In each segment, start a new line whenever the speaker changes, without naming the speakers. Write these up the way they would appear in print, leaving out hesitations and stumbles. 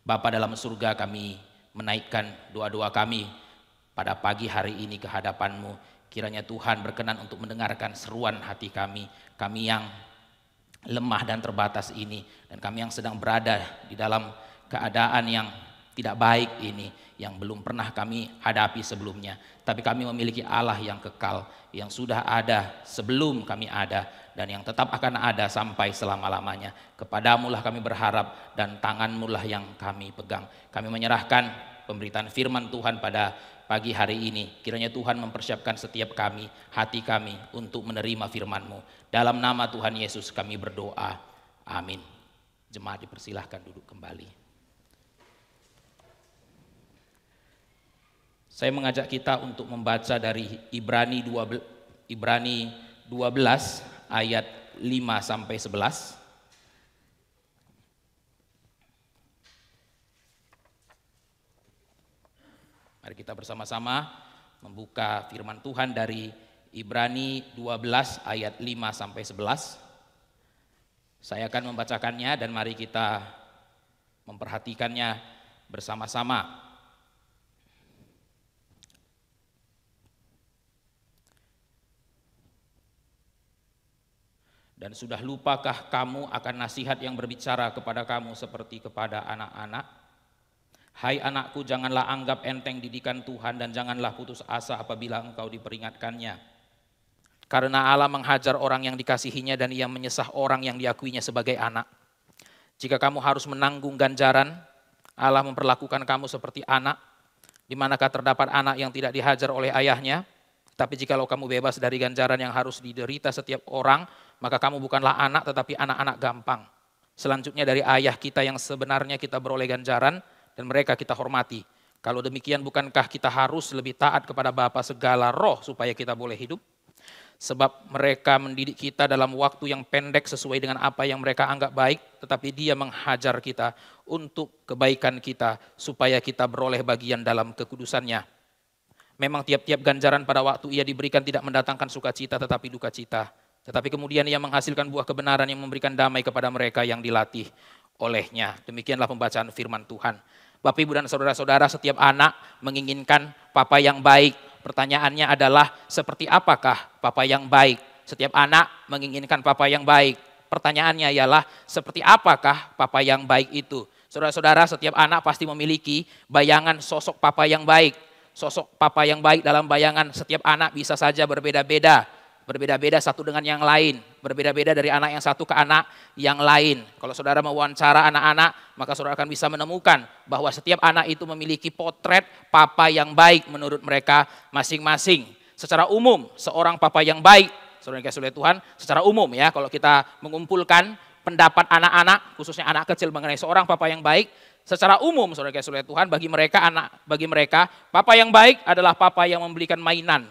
Bapa dalam surga, kami menaikkan doa-doa kami pada pagi hari ini ke hadapan-Mu. Kiranya Tuhan berkenan untuk mendengarkan seruan hati kami yang lemah dan terbatas ini, dan kami yang sedang berada di dalam keadaan yang tidak baik ini, yang belum pernah kami hadapi sebelumnya. Tapi kami memiliki Allah yang kekal, yang sudah ada sebelum kami ada, dan yang tetap akan ada sampai selama-lamanya. Kepadamu lah kami berharap, dan tangan-Mu lah yang kami pegang. Kami menyerahkan pemberitaan firman Tuhan pada pagi hari ini. Kiranya Tuhan mempersiapkan setiap kami, hati kami untuk menerima firman-Mu. Dalam nama Tuhan Yesus kami berdoa. Amin. Jemaat dipersilahkan duduk kembali. Saya mengajak kita untuk membaca dari Ibrani 12 ayat 5 sampai 11. Mari kita bersama-sama membuka firman Tuhan dari Ibrani 12 ayat 5 sampai 11. Saya akan membacakannya dan mari kita memperhatikannya bersama-sama. Dan sudah lupakah kamu akan nasihat yang berbicara kepada kamu seperti kepada anak-anak? Hai anakku, janganlah anggap enteng didikan Tuhan dan janganlah putus asa apabila engkau diperingatkannya. Karena Allah menghajar orang yang dikasihinya dan Ia menyesah orang yang diakuinya sebagai anak. Jika kamu harus menanggung ganjaran, Allah memperlakukan kamu seperti anak. Di manakah terdapat anak yang tidak dihajar oleh ayahnya? Tapi jikalau kamu bebas dari ganjaran yang harus diderita setiap orang, maka kamu bukanlah anak tetapi anak-anak gampang. Selanjutnya dari ayah kita yang sebenarnya kita beroleh ganjaran dan mereka kita hormati. Kalau demikian bukankah kita harus lebih taat kepada Bapa segala roh supaya kita boleh hidup? Sebab mereka mendidik kita dalam waktu yang pendek sesuai dengan apa yang mereka anggap baik, tetapi Dia menghajar kita untuk kebaikan kita supaya kita beroleh bagian dalam kekudusannya. Memang tiap-tiap ganjaran pada waktu ia diberikan tidak mendatangkan sukacita tetapi duka cita. Tetapi kemudian ia menghasilkan buah kebenaran yang memberikan damai kepada mereka yang dilatih olehnya. Demikianlah pembacaan firman Tuhan. Bapak, Ibu, dan saudara-saudara, setiap anak menginginkan papa yang baik. Pertanyaannya adalah seperti apakah papa yang baik? Setiap anak menginginkan papa yang baik. Pertanyaannya ialah seperti apakah papa yang baik itu? Saudara-saudara, setiap anak pasti memiliki bayangan sosok papa yang baik. Sosok papa yang baik dalam bayangan setiap anak bisa saja berbeda-beda. Berbeda-beda satu dengan yang lain. Berbeda-beda dari anak yang satu ke anak yang lain. Kalau saudara mewawancara anak-anak, maka saudara akan bisa menemukan bahwa setiap anak itu memiliki potret papa yang baik menurut mereka masing-masing. Secara umum, seorang papa yang baik, saudara yang dikasihi oleh Tuhan, secara umum ya, kalau kita mengumpulkan pendapat anak-anak, khususnya anak kecil mengenai seorang papa yang baik, secara umum saudara yang dikasihi oleh Tuhan, bagi mereka papa yang baik adalah papa yang membelikan mainan.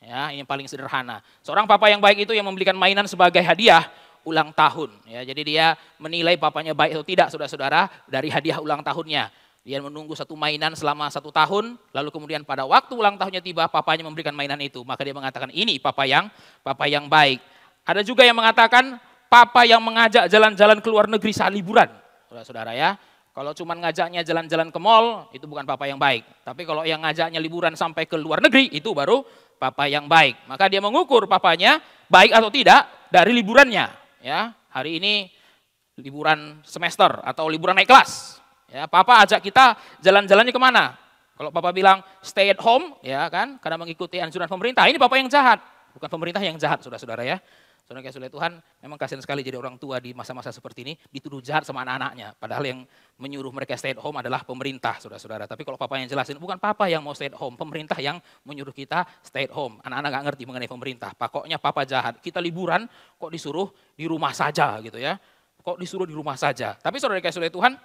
Ya, ini paling sederhana. Seorang papa yang baik itu yang membelikan mainan sebagai hadiah ulang tahun. Ya, jadi dia menilai papanya baik atau tidak, saudara-saudara, dari hadiah ulang tahunnya. Dia menunggu satu mainan selama 1 tahun, lalu kemudian pada waktu ulang tahunnya tiba, papanya memberikan mainan itu. Maka dia mengatakan ini papa yang baik. Ada juga yang mengatakan papa yang mengajak jalan-jalan ke luar negeri saat liburan. Saudara-saudara ya. Kalau cuma ngajaknya jalan-jalan ke mall, itu bukan papa yang baik. Tapi kalau yang ngajaknya liburan sampai ke luar negeri, itu baru papa yang baik. Maka dia mengukur papanya baik atau tidak dari liburannya. Ya, hari ini liburan semester atau liburan naik kelas. Ya, papa ajak kita jalan-jalannya kemana? Kalau papa bilang stay at home, ya kan, karena mengikuti anjuran pemerintah, ini papa yang jahat. Bukan pemerintah yang jahat, saudara-saudara ya. Saudara yang dikasihi oleh Tuhan, memang kasihan sekali jadi orang tua di masa-masa seperti ini dituduh jahat sama anak-anaknya. Padahal yang menyuruh mereka stay at home adalah pemerintah, saudara-saudara. Tapi kalau papa yang jelasin, bukan papa yang mau stay at home, pemerintah yang menyuruh kita stay at home. Anak-anak gak ngerti mengenai pemerintah. Pokoknya papa jahat. Kita liburan kok disuruh di rumah saja gitu ya. Kok disuruh di rumah saja. Tapi saudara yang dikasihi oleh Tuhan,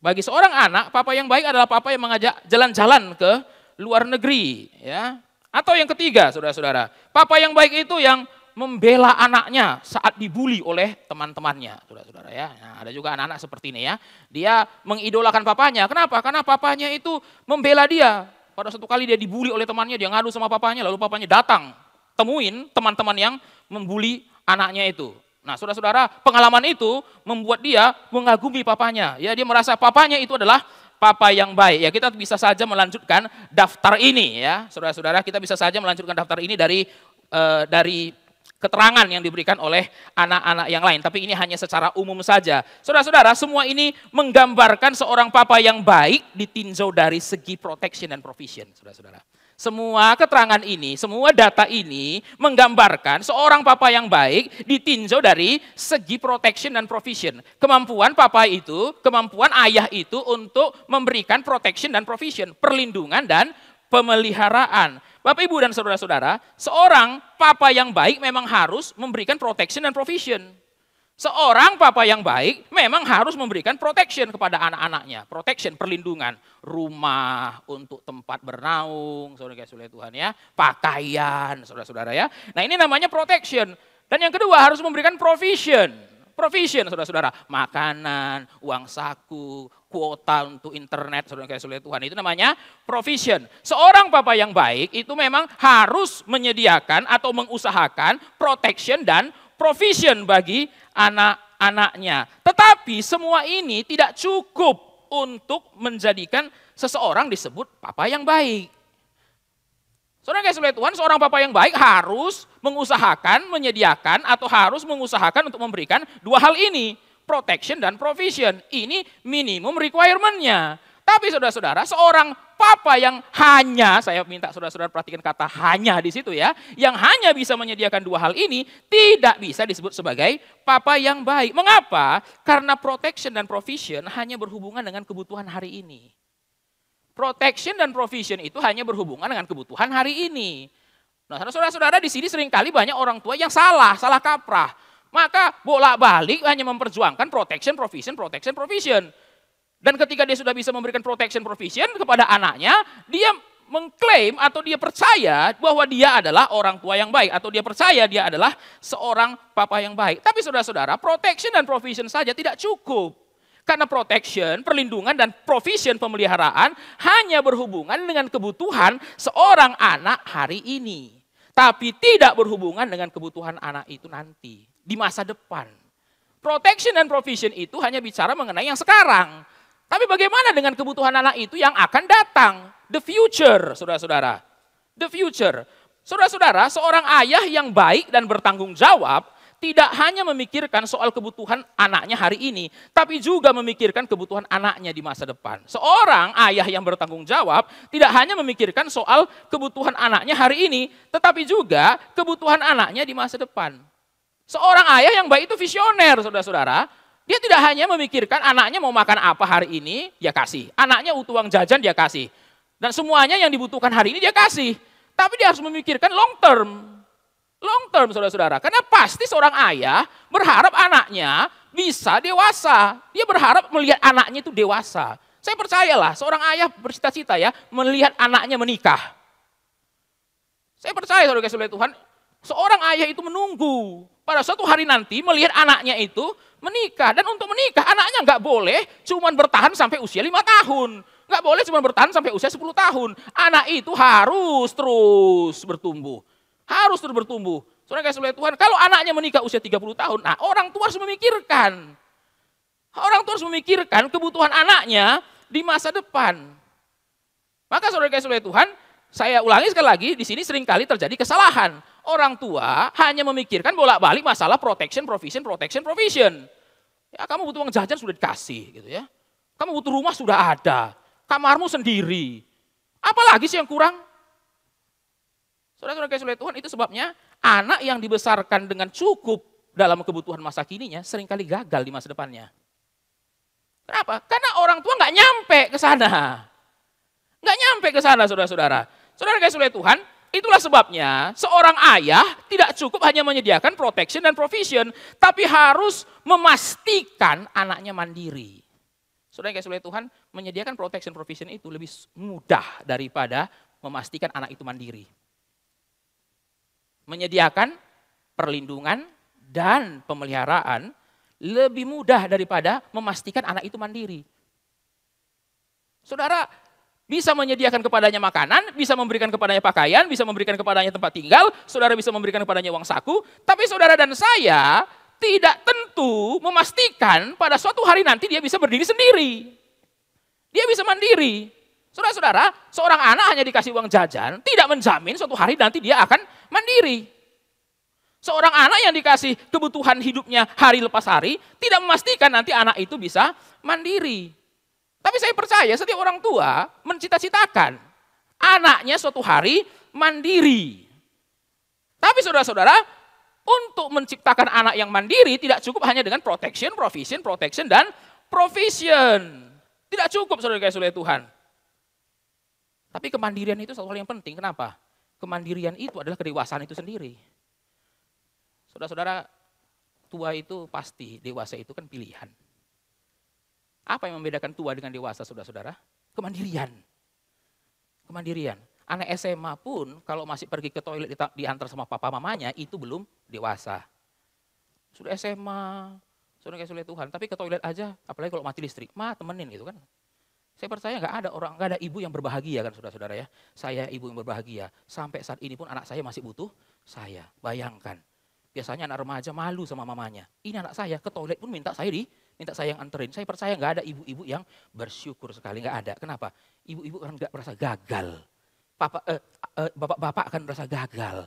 bagi seorang anak, papa yang baik adalah papa yang mengajak jalan-jalan ke luar negeri, ya. Atau yang ketiga, saudara-saudara, papa yang baik itu yang membela anaknya saat dibully oleh teman-temannya, saudara-saudara ya. Nah, ada juga anak-anak seperti ini ya. Dia mengidolakan papanya. Kenapa? Karena papanya itu membela dia. Pada suatu kali dia dibully oleh temannya, dia ngadu sama papanya, lalu papanya datang temuin teman-teman yang membuli anaknya itu. Nah, saudara-saudara, pengalaman itu membuat dia mengagumi papanya. Ya, dia merasa papanya itu adalah papa yang baik. Ya, kita bisa saja melanjutkan daftar ini ya. Saudara-saudara, kita bisa saja melanjutkan daftar ini dari keterangan yang diberikan oleh anak-anak yang lain. Tapi ini hanya secara umum saja. Saudara-saudara, semua ini menggambarkan seorang papa yang baik ditinjau dari segi protection dan provision, saudara-saudara. Semua keterangan ini, semua data ini menggambarkan seorang papa yang baik ditinjau dari segi protection dan provision. Kemampuan papa itu, kemampuan ayah itu untuk memberikan protection dan provision, perlindungan dan pemeliharaan. Bapak, Ibu, dan saudara-saudara, seorang papa yang baik memang harus memberikan protection dan provision. Seorang papa yang baik memang harus memberikan protection kepada anak-anaknya. Protection, perlindungan, rumah untuk tempat bernaung, saudara-saudara Tuhan ya, pakaian, saudara-saudara ya. Nah, ini namanya protection. Dan yang kedua harus memberikan provision. Provision, saudara-saudara, makanan, uang saku, kuota untuk internet, saudara-saudara Tuhan, itu namanya provision. Seorang papa yang baik itu memang harus menyediakan atau mengusahakan protection dan provision bagi anak-anaknya. Tetapi semua ini tidak cukup untuk menjadikan seseorang disebut papa yang baik. Saudara-saudara Tuhan, seorang papa yang baik harus mengusahakan, menyediakan, atau harus mengusahakan untuk memberikan dua hal ini. Protection dan provision. Ini minimum requirement-nya. Tapi saudara-saudara, seorang papa yang hanya, saya minta saudara-saudara perhatikan kata hanya di situ ya, yang hanya bisa menyediakan dua hal ini, tidak bisa disebut sebagai papa yang baik. Mengapa? Karena protection dan provision hanya berhubungan dengan kebutuhan hari ini. Protection dan provision itu hanya berhubungan dengan kebutuhan hari ini. Nah, saudara-saudara, di sini seringkali banyak orang tua yang salah kaprah. Maka bolak-balik hanya memperjuangkan protection, provision, protection, provision. Dan ketika dia sudah bisa memberikan protection, provision kepada anaknya, dia mengklaim atau dia percaya bahwa dia adalah orang tua yang baik. Atau dia percaya dia adalah seorang papa yang baik. Tapi saudara-saudara, protection dan provision saja tidak cukup. Karena protection, perlindungan, dan provision, pemeliharaan hanya berhubungan dengan kebutuhan seorang anak hari ini. Tapi tidak berhubungan dengan kebutuhan anak itu nanti, di masa depan. Protection dan provision itu hanya bicara mengenai yang sekarang. Tapi bagaimana dengan kebutuhan anak itu yang akan datang? The future, saudara-saudara. The future. Saudara-saudara, seorang ayah yang baik dan bertanggung jawab tidak hanya memikirkan soal kebutuhan anaknya hari ini, tapi juga memikirkan kebutuhan anaknya di masa depan. Seorang ayah yang bertanggung jawab tidak hanya memikirkan soal kebutuhan anaknya hari ini, tetapi juga kebutuhan anaknya di masa depan. Seorang ayah yang baik itu visioner, saudara-saudara. Dia tidak hanya memikirkan anaknya mau makan apa hari ini, dia kasih. Anaknya butuh uang jajan, dia kasih. Dan semuanya yang dibutuhkan hari ini dia kasih. Tapi dia harus memikirkan long term. Long term, saudara-saudara. Karena pasti seorang ayah berharap anaknya bisa dewasa. Dia berharap melihat anaknya itu dewasa. Saya percayalah, seorang ayah bercita-cita ya, melihat anaknya menikah. Saya percaya, saudara-saudara Tuhan, seorang ayah itu menunggu pada suatu hari nanti melihat anaknya itu menikah. Dan untuk menikah anaknya nggak boleh cuma bertahan sampai usia 5 tahun. Nggak boleh cuma bertahan sampai usia 10 tahun. Anak itu harus terus bertumbuh. Harus terus bertumbuh. Saudara-saudara Tuhan, kalau anaknya menikah usia 30 tahun, nah orang tua harus memikirkan. Orang tua harus memikirkan kebutuhan anaknya di masa depan. Maka saudara-saudara Tuhan, saya ulangi sekali lagi, di sini seringkali terjadi kesalahan. Orang tua hanya memikirkan bolak-balik masalah protection, provision, protection, provision. Ya, kamu butuh uang jajan sudah dikasih, gitu ya. Kamu butuh rumah sudah ada, kamarmu sendiri. Apalagi sih yang kurang? Saudara-saudara Tuhan, itu sebabnya anak yang dibesarkan dengan cukup dalam kebutuhan masa kininya seringkali gagal di masa depannya. Kenapa? Karena orang tua nggak nyampe ke sana. Nggak nyampe ke sana, saudara-saudara. Saudara-saudara Tuhan, itulah sebabnya seorang ayah tidak cukup hanya menyediakan protection dan provision, tapi harus memastikan anaknya mandiri. Saudara-saudara Tuhan, menyediakan protection provision itu lebih mudah daripada memastikan anak itu mandiri. Menyediakan perlindungan dan pemeliharaan lebih mudah daripada memastikan anak itu mandiri. Saudara bisa menyediakan kepadanya makanan, bisa memberikan kepadanya pakaian, bisa memberikan kepadanya tempat tinggal, saudara bisa memberikan kepadanya uang saku, tapi saudara dan saya tidak tentu memastikan pada suatu hari nanti dia bisa berdiri sendiri. Dia bisa mandiri. Saudara-saudara, seorang anak hanya dikasih uang jajan, tidak menjamin suatu hari nanti dia akan mandiri. Seorang anak yang dikasih kebutuhan hidupnya hari lepas hari, tidak memastikan nanti anak itu bisa mandiri. Tapi saya percaya setiap orang tua mencita-citakan anaknya suatu hari mandiri. Tapi saudara-saudara, untuk menciptakan anak yang mandiri tidak cukup hanya dengan protection, dan provision. Tidak cukup saudara kasih oleh Tuhan. Tapi kemandirian itu satu hal yang penting. Kenapa? Kemandirian itu adalah kedewasaan itu sendiri. Saudara-saudara, tua itu pasti, dewasa itu kan pilihan. Apa yang membedakan tua dengan dewasa saudara-saudara? Kemandirian. Kemandirian. Anak SMA pun kalau masih pergi ke toilet diantar sama papa mamanya itu belum dewasa. Sudah SMA, sudah kasih oleh Tuhan, tapi ke toilet aja, apalagi kalau mati listrik, temenin gitu kan. Saya percaya nggak ada ibu yang berbahagia kan saudara-saudara ya. Saya ibu yang berbahagia, sampai saat ini pun anak saya masih butuh saya. Bayangkan, biasanya anak remaja malu sama mamanya. Ini anak saya ke toilet pun minta saya yang anterin. Saya percaya nggak ada ibu-ibu yang bersyukur sekali, nggak ada. Kenapa? Ibu-ibu kan nggak merasa gagal. Bapak-bapak akan merasa gagal.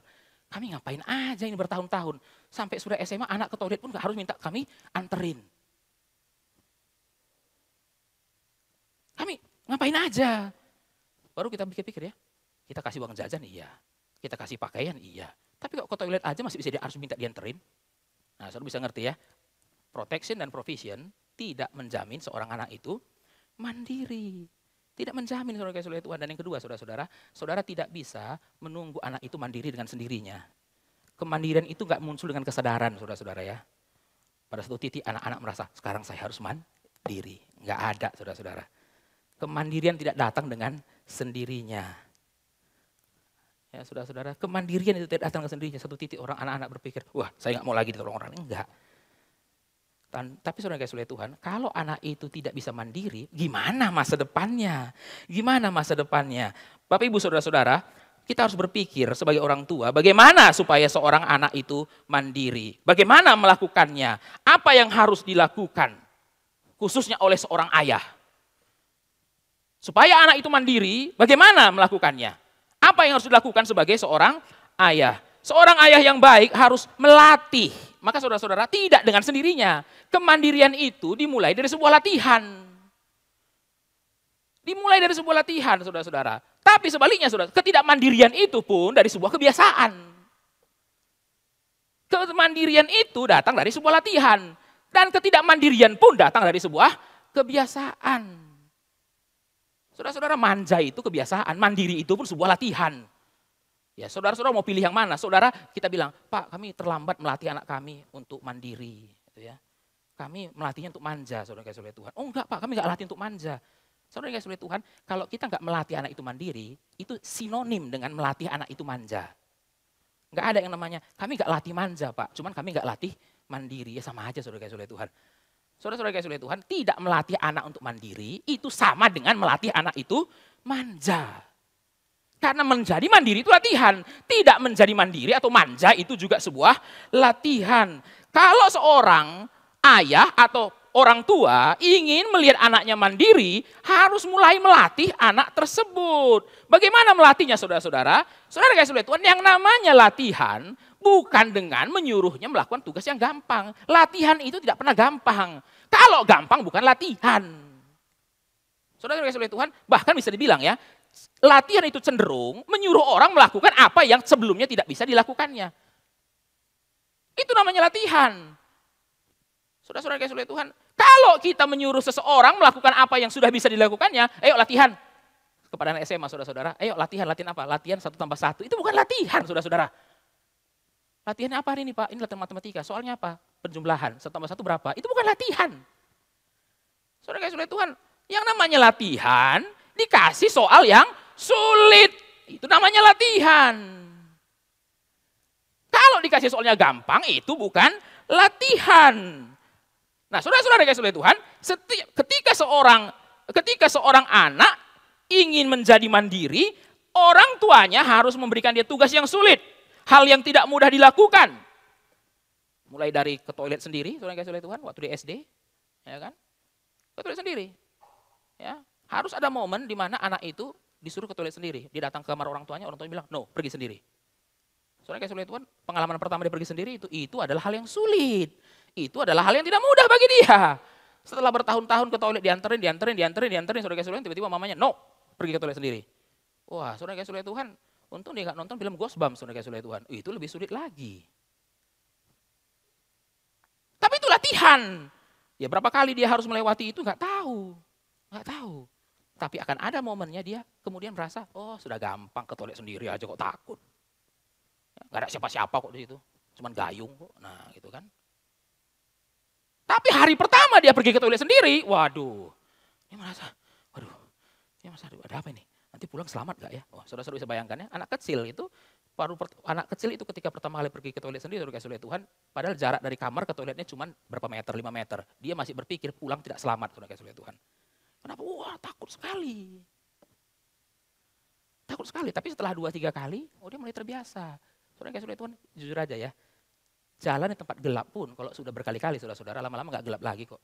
Kami ngapain aja ini bertahun-tahun. Sampai sudah SMA anak ke toilet pun gak harus minta kami anterin. Kami ngapain aja. Baru kita pikir-pikir ya. Kita kasih uang jajan iya. Kita kasih pakaian iya. Tapi kok ke toilet aja masih bisa harus minta dianterin. Nah saudara bisa ngerti ya. Protection dan provision tidak menjamin seorang anak itu mandiri. Tidak menjamin saudara kasih oleh Tuhan. Dan yang kedua saudara-saudara, saudara tidak bisa menunggu anak itu mandiri dengan sendirinya. Kemandirian itu gak muncul dengan kesadaran saudara-saudara ya. Pada satu titik anak-anak merasa, sekarang saya harus mandiri. Gak ada saudara-saudara. Kemandirian tidak datang dengan sendirinya. Ya saudara-saudara, kemandirian itu tidak datang dengan sendirinya. Satu titik orang anak-anak berpikir, wah saya gak mau lagi ditolong orang. Enggak. Tapi saudara kasih oleh Tuhan, kalau anak itu tidak bisa mandiri, gimana masa depannya? Gimana masa depannya? Bapak Ibu saudara-saudara, kita harus berpikir sebagai orang tua, bagaimana supaya seorang anak itu mandiri? Bagaimana melakukannya? Apa yang harus dilakukan? Khususnya oleh seorang ayah. Supaya anak itu mandiri, bagaimana melakukannya? Apa yang harus dilakukan sebagai seorang ayah? Seorang ayah yang baik harus melatih. Maka saudara-saudara tidak dengan sendirinya. Kemandirian itu dimulai dari sebuah latihan. Dimulai dari sebuah latihan saudara-saudara. Tapi sebaliknya saudara, ketidakmandirian itu pun dari sebuah kebiasaan. Kemandirian itu datang dari sebuah latihan. Dan ketidakmandirian pun datang dari sebuah kebiasaan. Saudara-saudara, manja itu kebiasaan, mandiri itu pun sebuah latihan. Ya, saudara-saudara mau pilih yang mana? Saudara kita bilang, Pak kami terlambat melatih anak kami untuk mandiri. Gitu ya. Kami melatihnya untuk manja, saudara kasih oleh Tuhan. Oh enggak Pak, kami enggak latih untuk manja. Saudara kasih oleh Tuhan, kalau kita enggak melatih anak itu mandiri, itu sinonim dengan melatih anak itu manja. Enggak ada yang namanya, kami enggak latih manja Pak, cuman kami enggak latih mandiri. Ya sama aja saudara kasih oleh Tuhan. Saudara-saudara kasih oleh Tuhan, tidak melatih anak untuk mandiri, itu sama dengan melatih anak itu manja. Karena menjadi mandiri itu latihan. Tidak menjadi mandiri atau manja itu juga sebuah latihan. Kalau seorang ayah atau orang tua ingin melihat anaknya mandiri, harus mulai melatih anak tersebut. Bagaimana melatihnya saudara-saudara? Saudara kasih oleh Tuhan, yang namanya latihan bukan dengan menyuruhnya melakukan tugas yang gampang. Latihan itu tidak pernah gampang. Kalau gampang bukan latihan. Saudara kasih oleh Tuhan, bahkan bisa dibilang ya, latihan itu cenderung menyuruh orang melakukan apa yang sebelumnya tidak bisa dilakukannya. Itu namanya latihan. Saudara-saudara kasih oleh Tuhan, kalau kita menyuruh seseorang melakukan apa yang sudah bisa dilakukannya, ayo latihan. Kepada anak SMA saudara-saudara, ayo latihan apa? Latihan 1+1. Itu bukan latihan saudara-saudara. Latihannya apa hari ini Pak? Ini latihan matematika. Soalnya apa? Penjumlahan. 1+1 berapa? Itu bukan latihan. Saudara kasih oleh Tuhan, yang namanya latihan dikasih soal yang sulit. Itu namanya latihan. Kalau dikasih soalnya gampang, itu bukan latihan. Nah saudara-saudara dikasih oleh Tuhan, ketika seorang anak ingin menjadi mandiri, orang tuanya harus memberikan dia tugas yang sulit. Hal yang tidak mudah dilakukan. Mulai dari ke toilet sendiri, saudara yang kasih oleh Tuhan, waktu di SD, ya kan? Ke toilet sendiri. Ya, harus ada momen di mana anak itu disuruh ke toilet sendiri. Dia datang ke kamar orang tuanya bilang, no, pergi sendiri. Saudara yang kasih oleh Tuhan, pengalaman pertama dia pergi sendiri itu adalah hal yang sulit. Itu adalah hal yang tidak mudah bagi dia. Setelah bertahun-tahun ke toilet dianterin, saudara yang kasih oleh Tuhan, tiba-tiba mamanya, no, pergi ke toilet sendiri. Wah, saudara yang kasih oleh Tuhan, untung dia nggak nonton film Ghostbumps, saudara yang kasih oleh Tuhan. Itu lebih sulit lagi. Tapi itu latihan. Ya berapa kali dia harus melewati itu nggak tahu. Tapi akan ada momennya dia kemudian merasa, oh sudah gampang ke toilet sendiri aja kok takut. Nggak ada siapa-siapa kok di situ, cuman gayung kok. Nah gitu kan. Tapi hari pertama dia pergi ke toilet sendiri, waduh. Dia merasa, ada apa ini? Nanti pulang selamat gak ya? Oh, saudara-saudara bisa bayangkan ya, anak kecil itu ketika pertama kali pergi ke toilet sendiri, saudara kasih oleh Tuhan, padahal jarak dari kamar ke toiletnya cuma berapa meter, 5 meter. Dia masih berpikir pulang tidak selamat, saudara kasih oleh Tuhan. Kenapa? Wah, takut sekali. Tapi setelah 2-3 kali, dia mulai terbiasa. Saudara kasih oleh Tuhan, jujur aja ya, jalan di tempat gelap pun, kalau sudah berkali-kali saudara-saudara, lama-lama gak gelap lagi kok.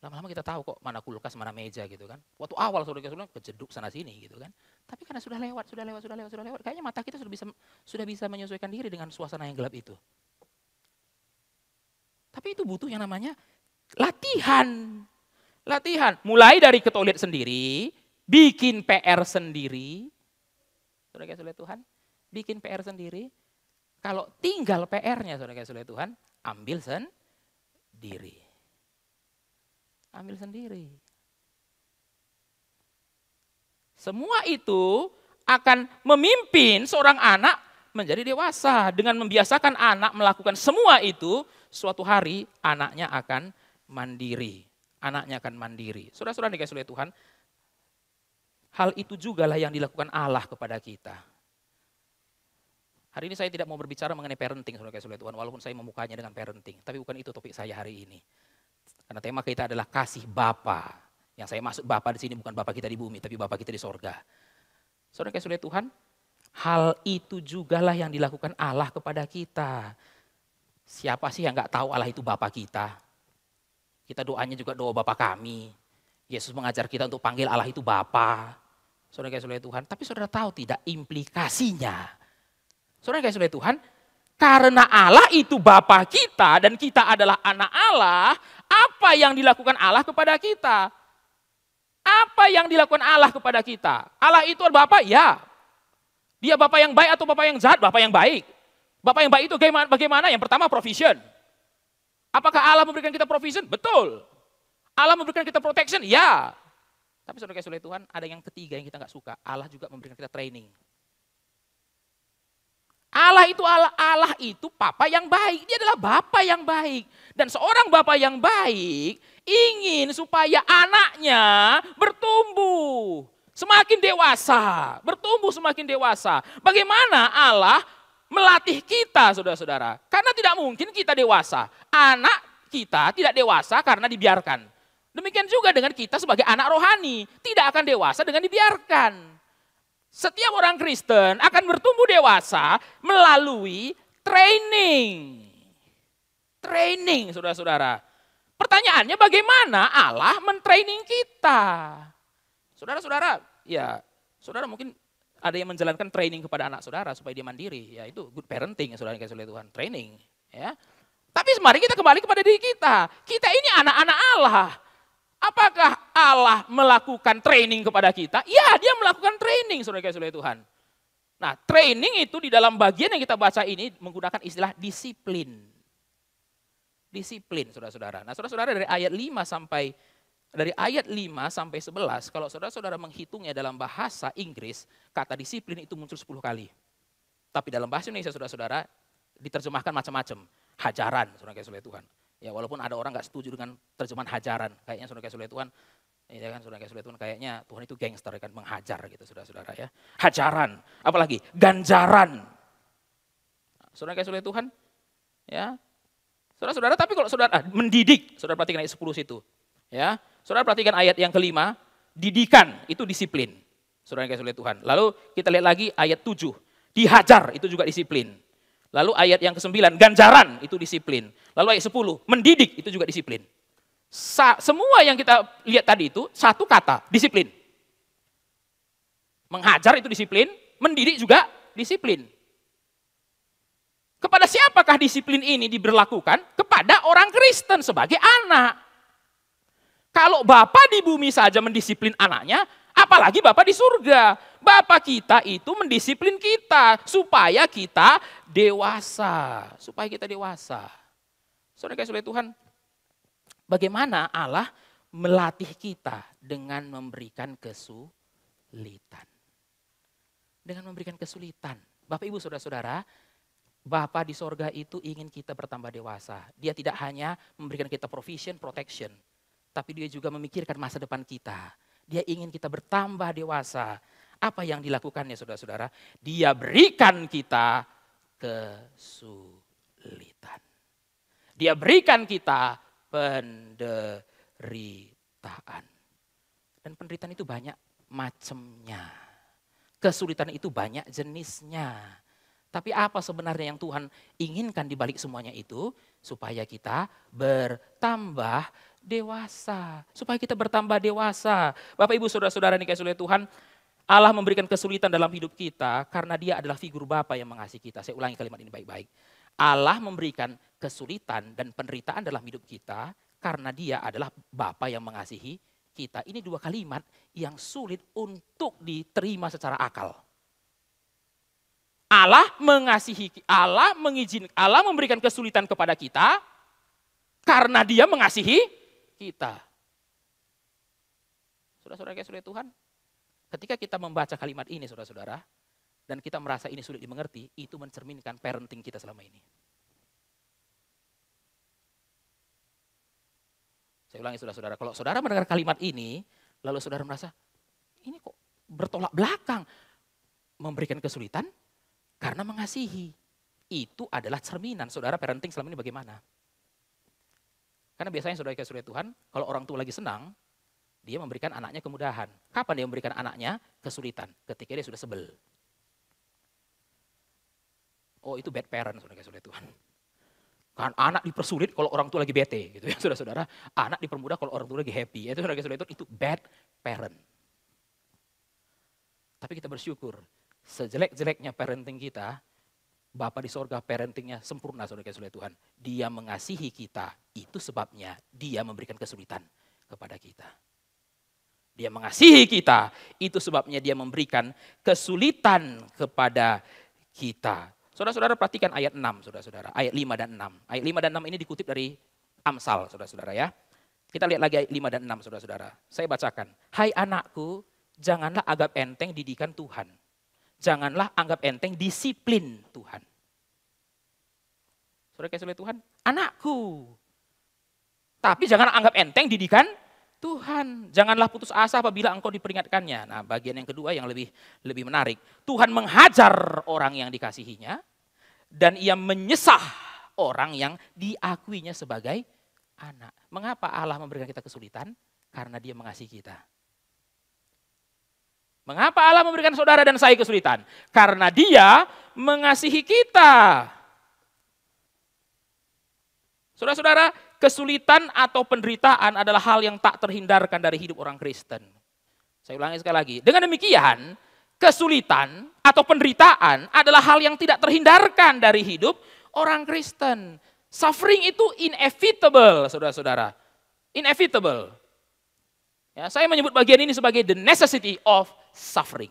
Lama-lama kita tahu kok mana kulkas, mana meja gitu kan. Waktu awal saudara kejeduk sana sini gitu kan. Tapi karena sudah lewat, kayaknya mata kita sudah bisa menyesuaikan diri dengan suasana yang gelap itu. Tapi itu butuh yang namanya latihan. Mulai dari ke toilet sendiri, bikin PR sendiri. Saudara kasih oleh Tuhan, bikin PR sendiri. Kalau tinggal PR-nya saudara kasih oleh Tuhan, ambil sendiri. Semua itu akan memimpin seorang anak menjadi dewasa. Dengan membiasakan anak melakukan semua itu, suatu hari anaknya akan mandiri. Saudara-saudara dikasih oleh Tuhan, hal itu jugalah yang dilakukan Allah kepada kita. Hari ini saya tidak mau berbicara mengenai parenting, saudara kasih oleh Tuhan, walaupun saya memukanya dengan parenting. Tapi bukan itu topik saya hari ini. Karena tema kita adalah kasih Bapa. Yang saya maksud Bapa di sini bukan Bapa kita di bumi, tapi Bapa kita di sorga. Saudara kasih oleh Tuhan, hal itu jugalah yang dilakukan Allah kepada kita. Siapa sih yang nggak tahu Allah itu Bapa kita? Kita doanya juga doa Bapa kami. Yesus mengajar kita untuk panggil Allah itu Bapa. Saudara kasih oleh Tuhan, tapi saudara tahu tidak implikasinya? Saudara kasih oleh Tuhan, karena Allah itu Bapa kita dan kita adalah anak Allah, apa yang dilakukan Allah kepada kita? Apa yang dilakukan Allah kepada kita? Allah itu Bapa? Ya. Dia Bapa yang baik atau Bapa yang jahat? Bapa yang baik. Bapa yang baik itu bagaimana? Yang pertama provision. Apakah Allah memberikan kita provision? Betul. Allah memberikan kita protection? Ya. Tapi saudara kasih oleh Tuhan, ada yang ketiga yang kita nggak suka. Allah juga memberikan kita training. Allah itu Papa yang baik. Dia adalah Bapa yang baik. Dan seorang Bapa yang baik ingin supaya anaknya bertumbuh semakin dewasa. Bagaimana Allah melatih kita, saudara-saudara? Karena tidak mungkin kita dewasa. Anak kita tidak dewasa karena dibiarkan. Demikian juga dengan kita sebagai anak rohani. Tidak akan dewasa dengan dibiarkan. Setiap orang Kristen akan bertumbuh dewasa melalui training. Saudara-saudara. Pertanyaannya bagaimana Allah mentraining kita? Saudara-saudara, ya saudara mungkin ada yang menjalankan training kepada anak saudara supaya dia mandiri. Ya itu good parenting, saudara kasih oleh Tuhan, training. Ya. Tapi mari kita kembali kepada diri kita. Kita ini anak-anak Allah. Apakah Allah melakukan training kepada kita? Ya, dia melakukan training, saudara kasih oleh Tuhan. Nah, training itu di dalam bagian yang kita baca ini menggunakan istilah disiplin. Saudara-saudara. Nah, saudara-saudara dari ayat 5 sampai 11, kalau saudara-saudara menghitungnya dalam bahasa Inggris, kata disiplin itu muncul 10 kali. Tapi dalam bahasa Indonesia, saudara-saudara, diterjemahkan macam-macam. Hajaran, saudara kasih oleh Tuhan. Ya walaupun ada orang nggak setuju dengan terjemahan hajaran, kayaknya saudara kasih oleh Tuhan, ya kan saudara kasih oleh Tuhan kayaknya Tuhan itu gangster kan menghajar gitu saudara-saudara ya. Hajaran, apalagi ganjaran. Saudara kasih oleh Tuhan, ya. Saudara-saudara, tapi kalau saudara mendidik, saudara perhatikan ayat 10 situ, ya. Saudara perhatikan ayat yang kelima, didikan itu disiplin. Saudara kasih oleh Tuhan. Lalu kita lihat lagi ayat 7, dihajar itu juga disiplin. Lalu ayat yang ke-9, ganjaran itu disiplin. Lalu ayat 10, mendidik itu juga disiplin. Semua yang kita lihat tadi itu satu kata, disiplin. Menghajar itu disiplin, mendidik juga disiplin. Kepada siapakah disiplin ini diberlakukan? Kepada orang Kristen sebagai anak. Kalau Bapa di bumi saja mendisiplin anaknya, apalagi Bapa di surga. Bapa kita itu mendisiplin kita supaya kita dewasa. Supaya kita dewasa. Saudara kasih oleh Tuhan, bagaimana Allah melatih kita dengan memberikan kesulitan. Dengan memberikan kesulitan. Bapak Ibu Saudara-saudara, Bapa di sorga itu ingin kita bertambah dewasa. Dia tidak hanya memberikan kita provision, protection. Tapi dia juga memikirkan masa depan kita. Dia ingin kita bertambah dewasa. Apa yang dilakukannya saudara-saudara? Dia berikan kita kesulitan. Dia berikan kita penderitaan. Dan penderitaan itu banyak macamnya. Kesulitan itu banyak jenisnya. Tapi apa sebenarnya yang Tuhan inginkan di balik semuanya itu? Supaya kita bertambah dewasa. Supaya kita bertambah dewasa. Bapak Ibu Saudara-saudara dikasihi oleh Tuhan, Allah memberikan kesulitan dalam hidup kita karena dia adalah figur Bapa yang mengasihi kita. Saya ulangi kalimat ini baik-baik. Allah memberikan kesulitan dan penderitaan dalam hidup kita karena dia adalah Bapa yang mengasihi kita. Ini dua kalimat yang sulit untuk diterima secara akal. Allah mengasihi, Allah mengizinkan, Allah memberikan kesulitan kepada kita karena dia mengasihi kita. Saudara-saudara kasih oleh Tuhan, ketika kita membaca kalimat ini saudara-saudara, dan kita merasa ini sulit dimengerti, itu mencerminkan parenting kita selama ini. Saya ulangi saudara-saudara, kalau saudara mendengar kalimat ini, lalu saudara merasa, ini kok bertolak belakang. Memberikan kesulitan karena mengasihi. Itu adalah cerminan saudara parenting selama ini bagaimana. Karena biasanya saudara kasih oleh Tuhan, kalau orang tua lagi senang, dia memberikan anaknya kemudahan. Kapan dia memberikan anaknya kesulitan? Ketika dia sudah sebel. Oh itu bad parent saudara kasih oleh Tuhan. Kan anak dipersulit kalau orang tua lagi bete gitu ya saudara-saudara. Anak dipermudah kalau orang tua lagi happy. Itu saudara kasih oleh Tuhan, itu bad parent. Tapi kita bersyukur, sejelek-jeleknya parenting kita, Bapa di sorga parentingnya sempurna saudara kasih oleh Tuhan. Dia mengasihi kita, itu sebabnya dia memberikan kesulitan kepada kita. Dia mengasihi kita, itu sebabnya dia memberikan kesulitan kepada kita. Saudara-saudara perhatikan ayat 6 saudara-saudara, ayat 5 dan 6. Ayat 5 dan 6 ini dikutip dari Amsal saudara-saudara ya. Kita lihat lagi ayat 5 dan 6 saudara-saudara. Saya bacakan. Hai anakku, janganlah anggap enteng didikan Tuhan. Janganlah anggap enteng disiplin Tuhan. Saudara kasih oleh Tuhan, anakku. Tapi jangan anggap enteng didikan Tuhan. Janganlah putus asa apabila engkau diperingatkannya. Nah bagian yang kedua yang lebih menarik. Tuhan menghajar orang yang dikasihinya. Dan ia menyesah orang yang diakuinya sebagai anak. Mengapa Allah memberikan kita kesulitan? Karena dia mengasihi kita. Mengapa Allah memberikan saudara dan saya kesulitan? Karena dia mengasihi kita. Saudara-saudara, kesulitan atau penderitaan adalah hal yang tak terhindarkan dari hidup orang Kristen. Saya ulangi sekali lagi. Dengan demikian, kesulitan atau penderitaan adalah hal yang tidak terhindarkan dari hidup orang Kristen. Suffering itu inevitable, saudara-saudara. Inevitable. Ya, saya menyebut bagian ini sebagai the necessity of suffering.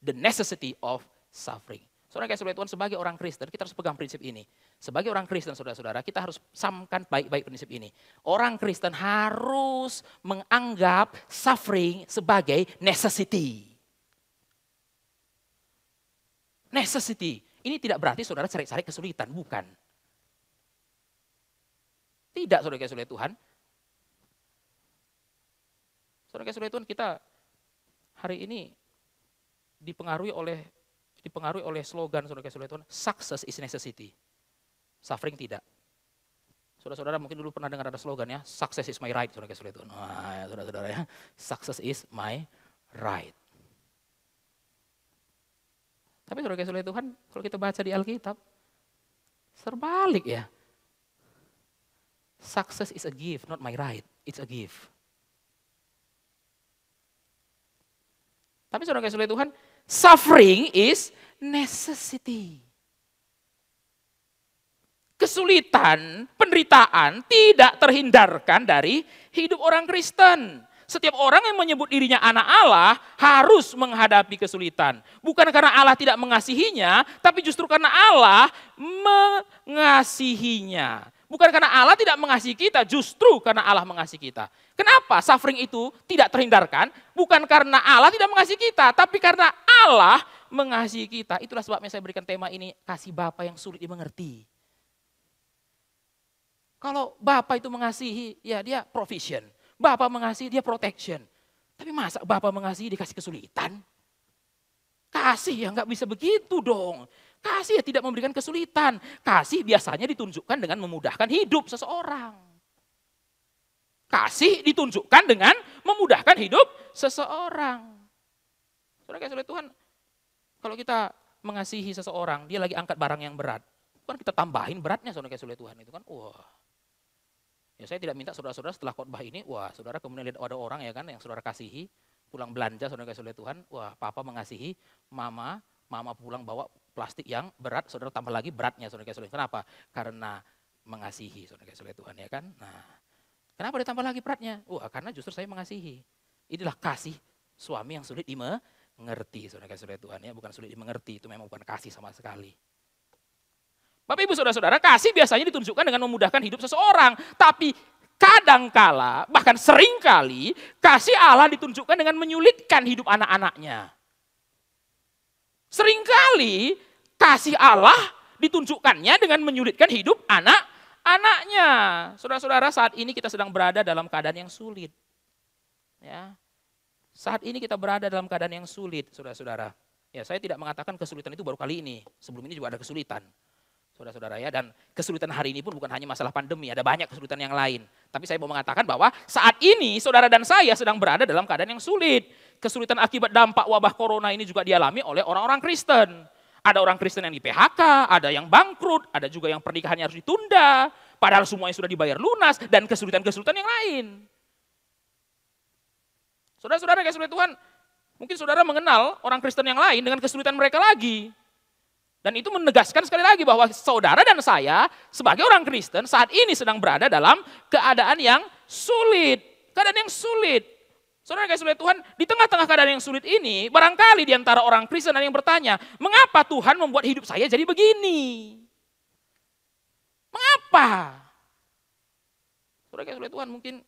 The necessity of suffering. Saudara kasih oleh Tuhan, sebagai orang Kristen kita harus pegang prinsip ini. Sebagai orang Kristen saudara-saudara kita harus samkan baik-baik prinsip ini. Orang Kristen harus menganggap suffering sebagai necessity. Necessity. Ini tidak berarti saudara cari-cari kesulitan, bukan. Tidak saudara kasih oleh Tuhan. Saudara kasih oleh Tuhan, kita hari ini dipengaruhi oleh slogan saudara kasih oleh Tuhan, success is necessity. Suffering tidak. Saudara-saudara mungkin dulu pernah dengar ada slogan ya, success is my right, saudara kasih oleh Tuhan. Nah, ya, saudara-saudara ya, success is my right. Tapi saudara kasih oleh Tuhan, kalau kita baca di Alkitab, Terbalik ya. Success is a gift, not my right. It's a gift. Tapi saudara kasih oleh Tuhan, suffering is necessity. Kesulitan, penderitaan tidak terhindarkan dari hidup orang Kristen. Setiap orang yang menyebut dirinya anak Allah harus menghadapi kesulitan. Bukan karena Allah tidak mengasihinya, tapi justru karena Allah mengasihinya. Bukan karena Allah tidak mengasihi kita, justru karena Allah mengasihi kita. Kenapa suffering itu tidak terhindarkan? Bukan karena Allah tidak mengasihi kita, tapi karena Allah mengasihi kita. Itulah sebabnya saya berikan tema ini, kasih Bapa yang sulit dimengerti. Kalau Bapa itu mengasihi, ya dia provision. Bapa mengasihi, dia protection. Tapi masa Bapa mengasihi dikasih kesulitan? Kasih ya nggak bisa begitu dong. Kasih ya tidak memberikan kesulitan. Kasih biasanya ditunjukkan dengan memudahkan hidup seseorang. Kasih ditunjukkan dengan memudahkan hidup seseorang. Saudara kasih oleh Tuhan, kalau kita mengasihi seseorang, dia lagi angkat barang yang berat. Bukan kita tambahin beratnya saudara kasih oleh Tuhan itu kan. Wah. Ya saya tidak minta saudara-saudara setelah khotbah ini, wah saudara kemudian lihat ada orang ya kan yang saudara kasihi, pulang belanja saudara kasih oleh Tuhan, wah papa mengasihi, mama pulang bawa plastik yang berat, saudara tambah lagi beratnya saudara kasih oleh Tuhan. Kenapa? Karena mengasihi saudara kasih oleh Tuhan ya kan. Nah, kenapa ditambah lagi beratnya? Wah karena justru saya mengasihi. Inilah kasih suami yang sulit dimengerti saudara kasih oleh Tuhan ya, bukan sulit dimengerti, itu memang bukan kasih sama sekali. Bapak ibu saudara-saudara, kasih biasanya ditunjukkan dengan memudahkan hidup seseorang. Tapi kadangkala, bahkan seringkali, kasih Allah ditunjukkan dengan menyulitkan hidup anak-anaknya. Seringkali kasih Allah ditunjukkannya dengan menyulitkan hidup anak-anaknya. Saudara-saudara, saat ini kita sedang berada dalam keadaan yang sulit. Ya. Saat ini kita berada dalam keadaan yang sulit, saudara-saudara. Ya, saya tidak mengatakan kesulitan itu baru kali ini. Sebelum ini juga ada kesulitan. Saudara-saudara ya, dan kesulitan hari ini pun bukan hanya masalah pandemi, ada banyak kesulitan yang lain. Tapi saya mau mengatakan bahwa saat ini saudara dan saya sedang berada dalam keadaan yang sulit. Kesulitan akibat dampak wabah corona ini juga dialami oleh orang-orang Kristen. Ada orang Kristen yang di PHK, ada yang bangkrut, ada juga yang pernikahannya harus ditunda. Padahal semuanya sudah dibayar lunas dan kesulitan-kesulitan yang lain. Saudara-saudara kasih oleh Tuhan, mungkin saudara mengenal orang Kristen yang lain dengan kesulitan mereka lagi. Dan itu menegaskan sekali lagi bahwa saudara dan saya sebagai orang Kristen saat ini sedang berada dalam keadaan yang sulit. Keadaan yang sulit. Saudara kasih oleh Tuhan, di tengah-tengah keadaan yang sulit ini, barangkali di antara orang Kristen ada yang bertanya, mengapa Tuhan membuat hidup saya jadi begini? Mengapa? Saudara kasih oleh Tuhan, mungkin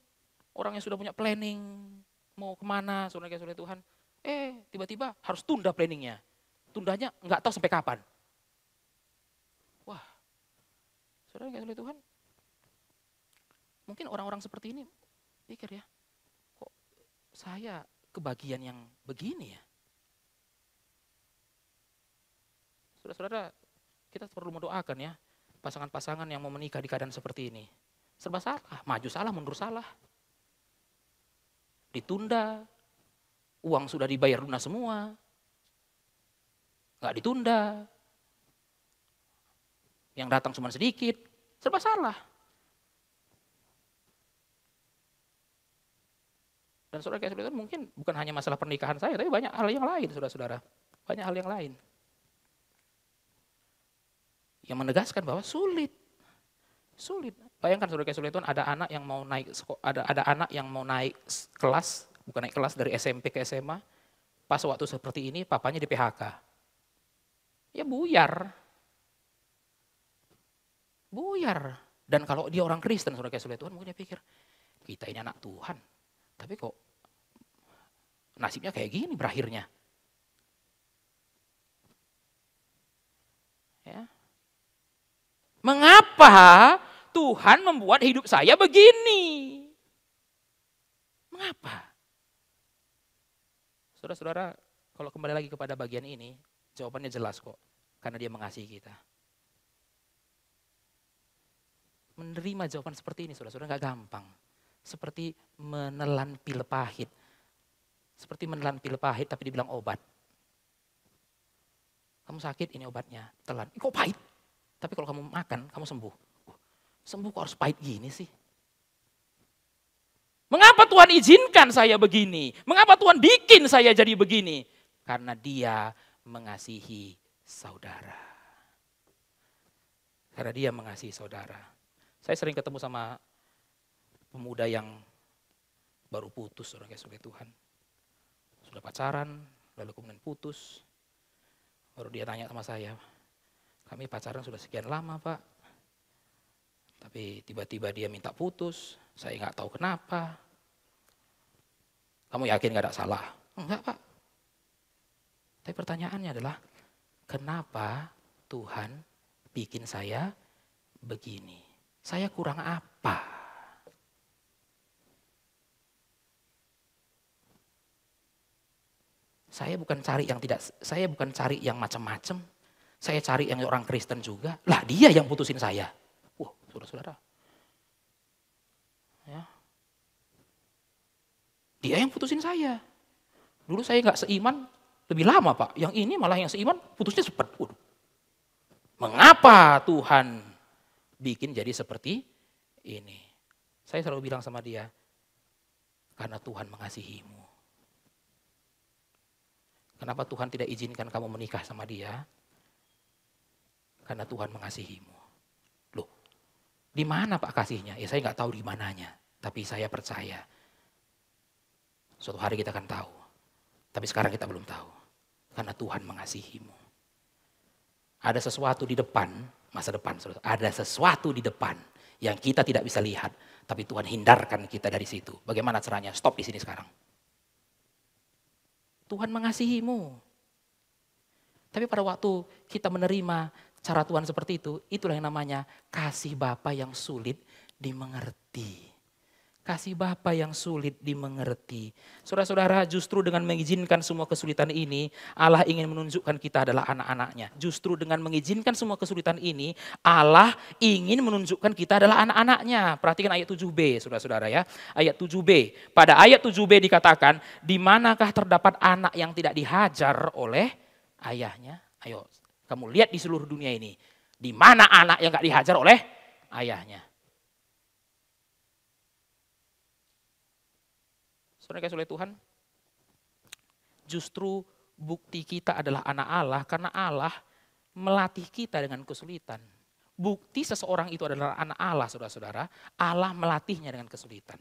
orang yang sudah punya planning, mau kemana, saudara kasih oleh Tuhan, tiba-tiba harus tunda planningnya. Tundanya nggak tahu sampai kapan. Wah, saudara kasih oleh Tuhan, mungkin orang-orang seperti ini pikir ya, kok saya kebagian yang begini ya. Saudara-saudara, kita perlu mendoakan ya, pasangan-pasangan yang mau menikah di keadaan seperti ini. Serba salah, maju salah, mundur salah. Ditunda, uang sudah dibayar lunas semua. Nggak ditunda. Yang datang cuma sedikit, serba salah. Dan saudara kasih Tuhan, mungkin bukan hanya masalah pernikahan saya, tapi banyak hal yang lain, saudara-saudara. Banyak hal yang lain. Yang menegaskan bahwa sulit. Sulit. Bayangkan saudara kasih Tuhan, ada anak yang mau naik ada anak yang mau naik kelas, bukan naik kelas dari SMP ke SMA. Pas waktu seperti ini papanya di PHK. Ya buyar. Buyar. Dan kalau dia orang Kristen, saudara kasih Tuhan, mungkin dia pikir, kita ini anak Tuhan. Tapi kok nasibnya kayak gini berakhirnya. Ya. Mengapa Tuhan membuat hidup saya begini? Mengapa? Saudara-saudara, kalau kembali lagi kepada bagian ini, jawabannya jelas kok. Karena dia mengasihi kita. Menerima jawaban seperti ini, saudara-saudara, gak gampang. Seperti menelan pil pahit. Seperti menelan pil pahit tapi dibilang obat. Kamu sakit, ini obatnya, telan. Kok pahit? Tapi kalau kamu makan, kamu sembuh. Sembuh kok harus pahit gini sih? Mengapa Tuhan izinkan saya begini? Mengapa Tuhan bikin saya jadi begini? Karena Dia mengasihi saudara. Karena Dia mengasihi saudara. Saya sering ketemu sama pemuda yang baru putus, orang kasih oleh Tuhan. Sudah pacaran, lalu kemudian putus. Baru dia tanya sama saya, kami pacaran sudah sekian lama Pak. Tapi tiba-tiba dia minta putus, saya nggak tahu kenapa. Kamu yakin nggak ada salah? Enggak Pak. Tapi pertanyaannya adalah, kenapa Tuhan bikin saya begini? Saya kurang apa? Saya bukan cari yang macam-macam. Saya cari yang orang Kristen juga. Lah dia yang putusin saya. Wah, saudara-saudara. Ya. Dia yang putusin saya. Dulu saya nggak seiman, lebih lama Pak. Yang ini malah yang seiman putusnya cepat. Waduh. Mengapa Tuhan bikin jadi seperti ini? Saya selalu bilang sama dia, karena Tuhan mengasihimu. Kenapa Tuhan tidak izinkan kamu menikah sama dia? Karena Tuhan mengasihimu. Loh, di mana Pak kasihnya? Ya saya nggak tahu di mananya. Tapi saya percaya. Suatu hari kita akan tahu. Tapi sekarang kita belum tahu. Karena Tuhan mengasihimu. Ada sesuatu di depan, masa depan. Ada sesuatu di depan yang kita tidak bisa lihat. Tapi Tuhan hindarkan kita dari situ. Bagaimana caranya? Stop di sini sekarang. Tuhan mengasihimu. Tapi pada waktu kita menerima cara Tuhan seperti itu, itulah yang namanya kasih Bapa yang sulit dimengerti. Kasih Bapa yang sulit dimengerti. Saudara-saudara, justru dengan mengizinkan semua kesulitan ini, Allah ingin menunjukkan kita adalah anak-anaknya. Justru dengan mengizinkan semua kesulitan ini, Allah ingin menunjukkan kita adalah anak-anaknya. Perhatikan ayat 7b, saudara-saudara ya. Ayat 7b. Pada ayat 7b dikatakan, di manakah terdapat anak yang tidak dihajar oleh ayahnya? Ayo, kamu lihat di seluruh dunia ini. Di mana anak yang gak dihajar oleh ayahnya? Saudara kasih oleh Tuhan, justru bukti kita adalah anak Allah karena Allah melatih kita dengan kesulitan. Bukti seseorang itu adalah anak Allah, saudara-saudara, Allah melatihnya dengan kesulitan.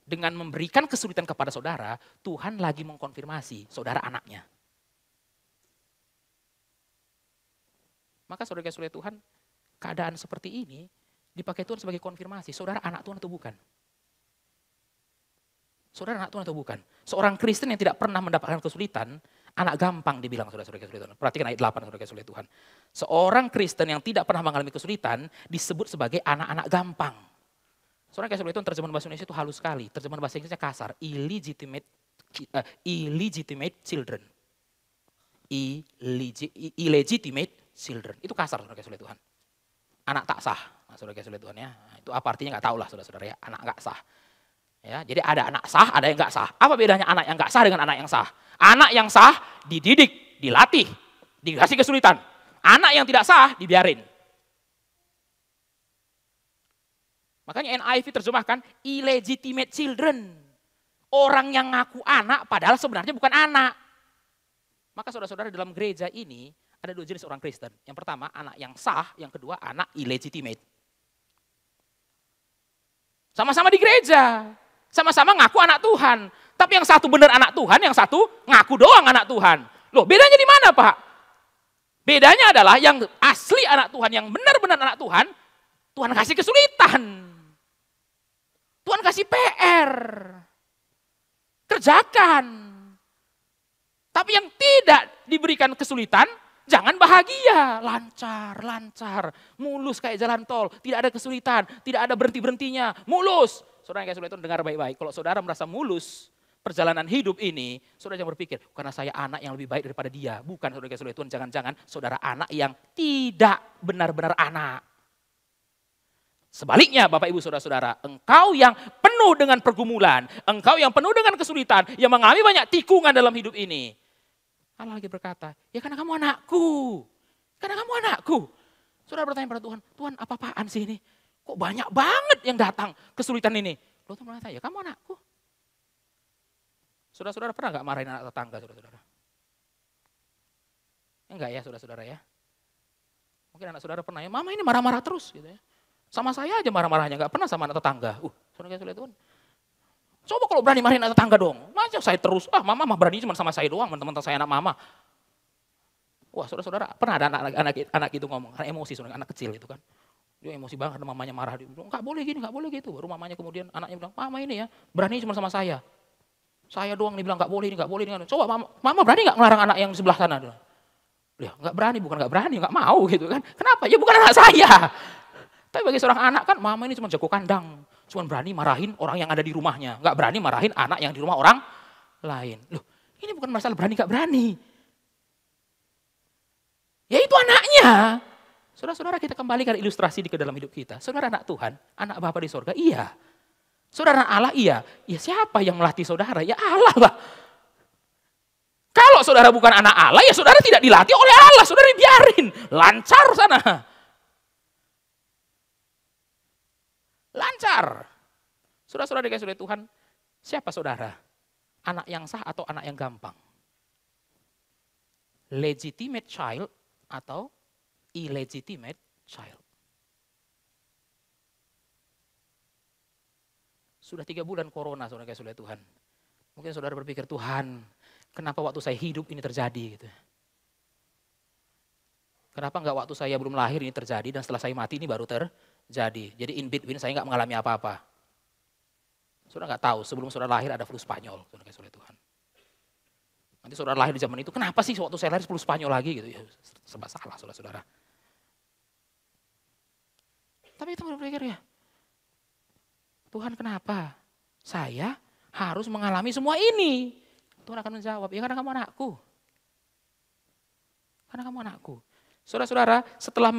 Dengan memberikan kesulitan kepada saudara, Tuhan lagi mengkonfirmasi saudara anaknya. Maka saudara kasih oleh Tuhan, keadaan seperti ini dipakai Tuhan sebagai konfirmasi, saudara anak Tuhan atau bukan? Saudara anak Tuhan atau bukan? Seorang Kristen yang tidak pernah mendapatkan kesulitan, anak gampang dibilang saudara-saudara kasih oleh Tuhan. Perhatikan ayat 8 saudara kasih oleh Tuhan. Seorang Kristen yang tidak pernah mengalami kesulitan disebut sebagai anak-anak gampang. Saudara kasih oleh Tuhan, terjemahan bahasa Indonesia itu halus sekali. Terjemahan bahasa Inggrisnya kasar. Illegitimate children. Illegitimate children. Itu kasar saudara kasih oleh Tuhan. Anak tak sah. Nah, saudara kasih oleh Tuhan ya. Nah, itu apa artinya nggak tahu lah saudara-saudara ya. Anak nggak sah. Ya, jadi ada anak sah, ada yang nggak sah. Apa bedanya anak yang nggak sah dengan anak yang sah? Anak yang sah dididik, dilatih, dikasih kesulitan. Anak yang tidak sah dibiarin. Makanya NIV terjemahkan illegitimate children. Orang yang ngaku anak padahal sebenarnya bukan anak. Maka saudara-saudara dalam gereja ini ada dua jenis orang Kristen. Yang pertama anak yang sah, yang kedua anak illegitimate. Sama-sama di gereja. Sama-sama ngaku anak Tuhan. Tapi yang satu benar anak Tuhan, yang satu ngaku doang anak Tuhan. Loh bedanya di mana Pak? Bedanya adalah yang asli anak Tuhan, yang benar-benar anak Tuhan, Tuhan kasih kesulitan. Tuhan kasih PR. Kerjakan. Tapi yang tidak diberikan kesulitan, jangan bahagia. Lancar, mulus kayak jalan tol. Tidak ada kesulitan, tidak ada berhenti-berhentinya, mulus. Saudara yang kasih oleh Tuhan dengar baik-baik. Kalau saudara merasa mulus perjalanan hidup ini, saudara jangan berpikir, karena saya anak yang lebih baik daripada dia. Bukan saudara yang kasih oleh Tuhan, jangan-jangan saudara anak yang tidak benar-benar anak. Sebaliknya Bapak Ibu Saudara-saudara, engkau yang penuh dengan pergumulan, engkau yang penuh dengan kesulitan, yang mengalami banyak tikungan dalam hidup ini. Allah lagi berkata, ya karena kamu anakku. Karena kamu anakku. Saudara bertanya pada Tuhan, Tuhan apa-apaan sih ini? Kok banyak banget yang datang kesulitan ini? Loh Tuhan berkata, ya kamu anakku. Saudara-saudara pernah gak marahin anak tetangga, saudara-saudara? Enggak ya, saudara-saudara ya. Mungkin anak saudara pernah ya, mama ini marah-marah terus gitu ya. Sama saya aja marah-marahnya, gak pernah sama anak tetangga. Saudara-saudara Tuhan. Coba kalau berani marahin anak tetangga dong. Masa saya terus, mama mah berani cuma sama saya doang, teman-teman saya anak mama. Wah saudara-saudara, pernah ada anak itu ngomong, anak emosi, saudara, anak kecil itu kan. Dia emosi banget, mamanya marah, dia bilang, nggak boleh gini, nggak boleh gitu. Baru mamanya kemudian anaknya bilang, mama ini ya, berani cuma sama saya. Saya doang nih bilang nggak boleh ini, nggak boleh ini. Coba mama berani nggak ngelarang anak yang di sebelah sana? Ya nggak berani, bukan nggak berani, nggak mau gitu kan. Kenapa? Ya bukan anak saya. Tapi bagi seorang anak kan, mama ini cuma jago kandang. Cuma berani marahin orang yang ada di rumahnya. Nggak berani marahin anak yang di rumah orang lain. Loh, ini bukan masalah berani nggak berani. Ya itu anaknya. Saudara-saudara kita kembalikan ilustrasi ke dalam hidup kita. Saudara anak Tuhan, anak Bapa di sorga, iya. Saudara anak Allah, iya. Ya siapa yang melatih saudara? Ya Allah lah. Kalau saudara bukan anak Allah, ya saudara tidak dilatih oleh Allah. Saudara biarin, lancar sana. Lancar. Saudara-saudara dikasih oleh Tuhan, siapa saudara? Anak yang sah atau anak yang gampang? Legitimate child atau illegitimate child? Sudah 3 bulan corona saudara dikasih oleh Tuhan. Mungkin saudara berpikir, Tuhan, kenapa waktu saya hidup ini terjadi gitu? Kenapa enggak waktu saya belum lahir ini terjadi dan setelah saya mati ini baru terjadi? Jadi in between saya enggak mengalami apa-apa. Saudara enggak tahu sebelum saudara lahir ada flu Spanyol, saudara dikasih oleh Tuhan. Nanti saudara lahir di zaman itu, kenapa sih waktu saya lahir flu Spanyol lagi gitu? Ya, serba salah saudara-saudara. Tapi itu berpikir ya, Tuhan kenapa saya harus mengalami semua ini? Tuhan akan menjawab, ya karena kamu anakku. Karena kamu anakku. Saudara-saudara, setelah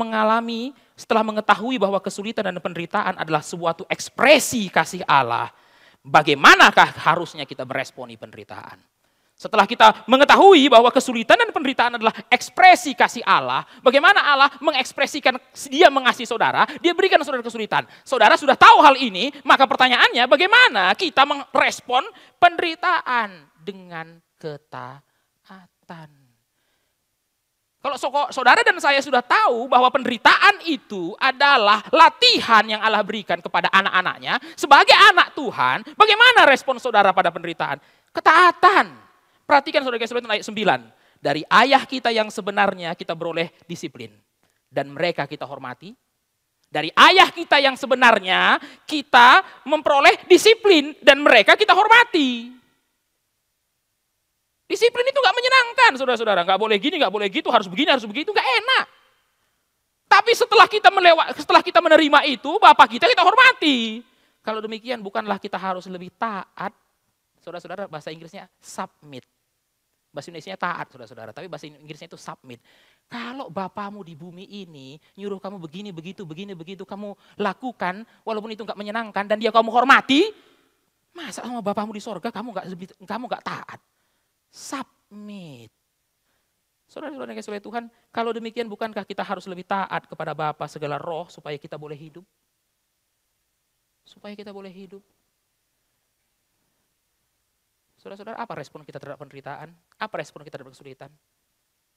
mengetahui bahwa kesulitan dan penderitaan adalah suatu ekspresi kasih Allah, bagaimanakah harusnya kita meresponi penderitaan? Setelah kita mengetahui bahwa kesulitan dan penderitaan adalah ekspresi kasih Allah, bagaimana Allah mengekspresikan dia mengasihi saudara, dia berikan saudara kesulitan. Saudara sudah tahu hal ini, maka pertanyaannya bagaimana kita merespon penderitaan dengan ketaatan. Kalau saudara dan saya sudah tahu bahwa penderitaan itu adalah latihan yang Allah berikan kepada anak-anaknya, sebagai anak Tuhan, bagaimana respon saudara pada penderitaan? Ketaatan. Perhatikan saudara kasih ayat 9. Dari ayah kita yang sebenarnya kita beroleh disiplin. Dan mereka kita hormati. Dari ayah kita yang sebenarnya kita memperoleh disiplin. Dan mereka kita hormati. Disiplin itu gak menyenangkan saudara-saudara. Gak boleh gini, gak boleh gitu, harus begini, harus begitu. Gak enak. Tapi setelah kita menerima itu, Bapak kita hormati. Kalau demikian bukanlah kita harus lebih taat. Saudara-saudara bahasa Inggrisnya submit. Bahasa Indonesia taat saudara-saudara, tapi bahasa Inggrisnya itu submit. Kalau bapamu di bumi ini nyuruh kamu begini, begitu, kamu lakukan walaupun itu gak menyenangkan dan dia kamu hormati, masa sama bapamu di sorga kamu gak taat? Submit. Saudara-saudara yang dikasihi oleh Tuhan, kalau demikian bukankah kita harus lebih taat kepada Bapa segala roh supaya kita boleh hidup? Supaya kita boleh hidup. Saudara-saudara, apa respon kita terhadap penderitaan? Apa respon kita terhadap kesulitan?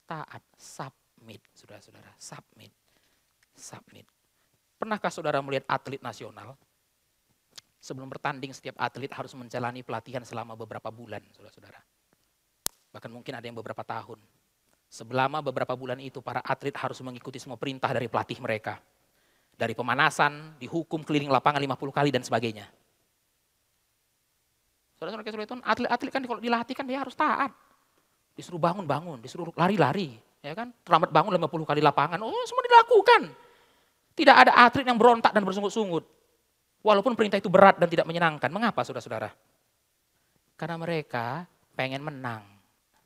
Taat, submit, saudara-saudara, submit. Submit. Pernahkah saudara melihat atlet nasional? Sebelum bertanding setiap atlet harus menjalani pelatihan selama beberapa bulan, saudara-saudara. Bahkan mungkin ada yang beberapa tahun. Selama beberapa bulan itu para atlet harus mengikuti semua perintah dari pelatih mereka. Dari pemanasan, dihukum keliling lapangan 50 kali dan sebagainya. Saudara-saudara kesulitan, atlet-atlet kan kalau dilatih kan dia harus taat. Disuruh bangun-bangun, disuruh lari-lari. Ya kan? Terlambat bangun 50 kali lapangan, semua dilakukan. Tidak ada atlet yang berontak dan bersungut-sungut. Walaupun perintah itu berat dan tidak menyenangkan. Mengapa saudara-saudara? Karena mereka pengen menang.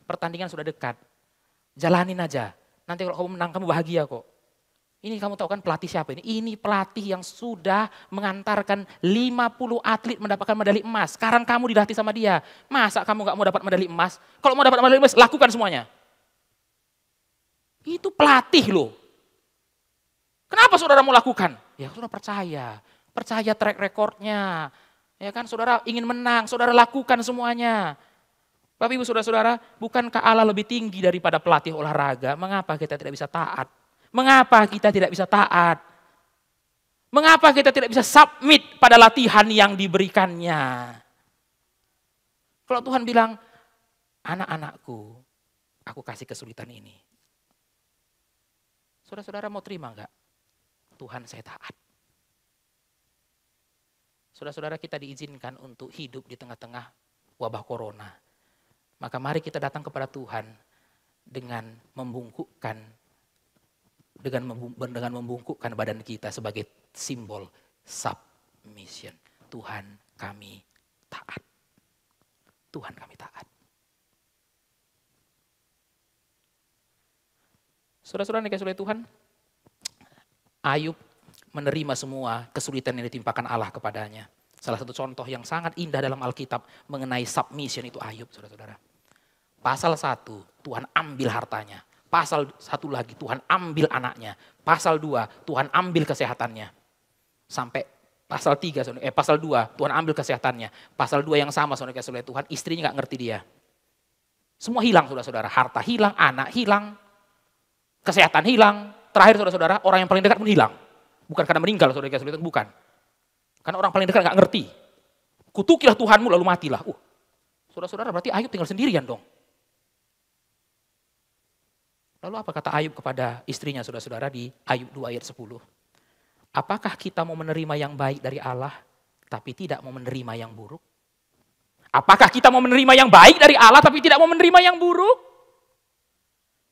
Pertandingan sudah dekat. Jalanin aja. Nanti kalau kamu menang kamu bahagia kok. Ini kamu tahu kan pelatih siapa ini? Ini pelatih yang sudah mengantarkan 50 atlet mendapatkan medali emas. Sekarang kamu dilatih sama dia. Masa kamu gak mau dapat medali emas? Kalau mau dapat medali emas, lakukan semuanya. Itu pelatih loh. Kenapa saudara mau lakukan? Ya saudara percaya track recordnya. Ya kan, saudara ingin menang, saudara lakukan semuanya. Bapak Ibu saudara-saudara, bukankah Allah lebih tinggi daripada pelatih olahraga? Mengapa kita tidak bisa taat? Mengapa kita tidak bisa taat? Mengapa kita tidak bisa submit pada latihan yang diberikannya? Kalau Tuhan bilang, anak-anakku, aku kasih kesulitan ini. Saudara-saudara mau terima enggak? Tuhan, saya taat. Saudara-saudara, kita diizinkan untuk hidup di tengah-tengah wabah corona. Maka mari kita datang kepada Tuhan dengan membungkukkan badan kita sebagai simbol submission. Tuhan, kami taat. Tuhan, kami taat. Saudara-saudara yang dikasihi oleh Tuhan, Ayub menerima semua kesulitan yang ditimpakan Allah kepadanya. Salah satu contoh yang sangat indah dalam Alkitab mengenai submission itu Ayub, saudara-saudara. Pasal 1, Tuhan ambil hartanya. Pasal 1 lagi, Tuhan ambil anaknya. Pasal 2, Tuhan ambil kesehatannya. Sampai pasal 2, Tuhan ambil kesehatannya. Pasal 2 yang sama, saudara kasih oleh Tuhan, istrinya gak ngerti dia. Semua hilang, saudara-saudara. Harta hilang, anak hilang, kesehatan hilang. Terakhir, saudara-saudara, orang yang paling dekat pun hilang. Bukan karena meninggal, saudara kasih oleh Tuhan, bukan. Karena orang paling dekat gak ngerti. Kutukilah Tuhanmu lalu matilah. Saudara-saudara, berarti Ayub tinggal sendirian dong. Lalu apa kata Ayub kepada istrinya, saudara-saudara, di Ayub 2 ayat 10? Apakah kita mau menerima yang baik dari Allah, tapi tidak mau menerima yang buruk? Apakah kita mau menerima yang baik dari Allah, tapi tidak mau menerima yang buruk?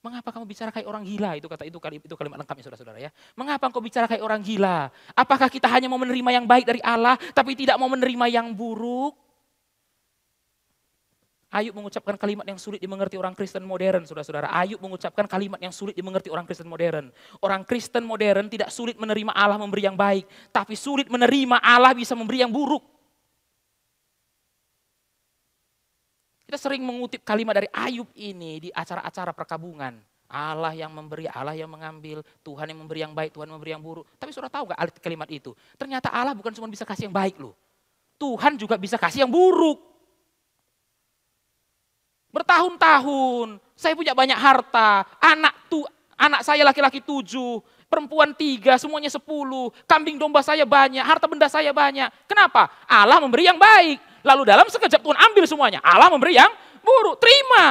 Mengapa kamu bicara kayak orang gila? Itu kalimat lengkapnya, saudara-saudara ya. Mengapa engkau bicara kayak orang gila? Apakah kita hanya mau menerima yang baik dari Allah, tapi tidak mau menerima yang buruk? Ayub mengucapkan kalimat yang sulit dimengerti orang Kristen modern, saudara-saudara. Ayub mengucapkan kalimat yang sulit dimengerti orang Kristen modern. Orang Kristen modern tidak sulit menerima Allah memberi yang baik, tapi sulit menerima Allah bisa memberi yang buruk. Kita sering mengutip kalimat dari Ayub ini di acara-acara perkabungan. Allah yang memberi, Allah yang mengambil, Tuhan yang memberi yang baik, Tuhan yang memberi yang buruk. Tapi saudara tahu gak arti kalimat itu? Ternyata Allah bukan cuma bisa kasih yang baik loh. Tuhan juga bisa kasih yang buruk. Bertahun-tahun, saya punya banyak harta, anak saya laki-laki 7, perempuan 3, semuanya 10, kambing domba saya banyak, harta benda saya banyak. Kenapa? Allah memberi yang baik. Lalu dalam sekejap Tuhan ambil semuanya, Allah memberi yang buruk, terima.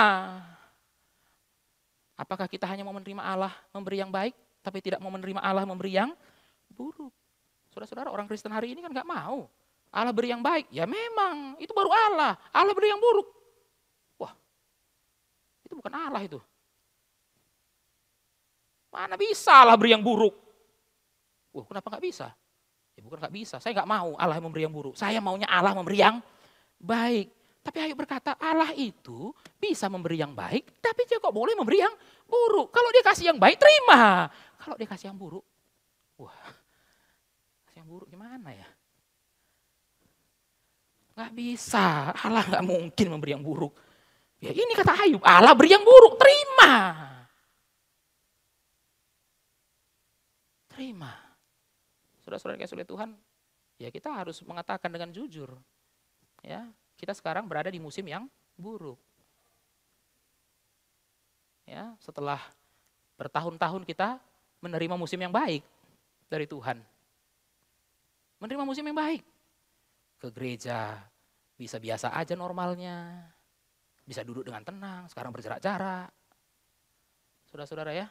Apakah kita hanya mau menerima Allah memberi yang baik, tapi tidak mau menerima Allah memberi yang buruk? Saudara-saudara, orang Kristen hari ini kan gak mau. Allah beri yang baik, ya memang, itu baru Allah. Allah beri yang buruk. Itu bukan Allah itu. Mana bisa Allah beri yang buruk? Kenapa gak bisa? Ya bukan gak bisa, saya gak mau Allah memberi yang buruk. Saya maunya Allah memberi yang baik. Tapi Ayub berkata Allah itu bisa memberi yang baik, tapi dia kok boleh memberi yang buruk. Kalau dia kasih yang baik, terima. Kalau dia kasih yang buruk, kasih yang buruk gimana ya? Gak bisa, Allah gak mungkin memberi yang buruk. Ya ini kata Ayub, Allah beri yang buruk, terima. Terima. Saudara-saudara yang kasih oleh Tuhan, ya kita harus mengatakan dengan jujur. Ya, kita sekarang berada di musim yang buruk. Ya, setelah bertahun-tahun kita menerima musim yang baik dari Tuhan. Menerima musim yang baik. Ke gereja bisa biasa aja normalnya. Bisa duduk dengan tenang, sekarang berjarak-jarak. Saudara-saudara ya.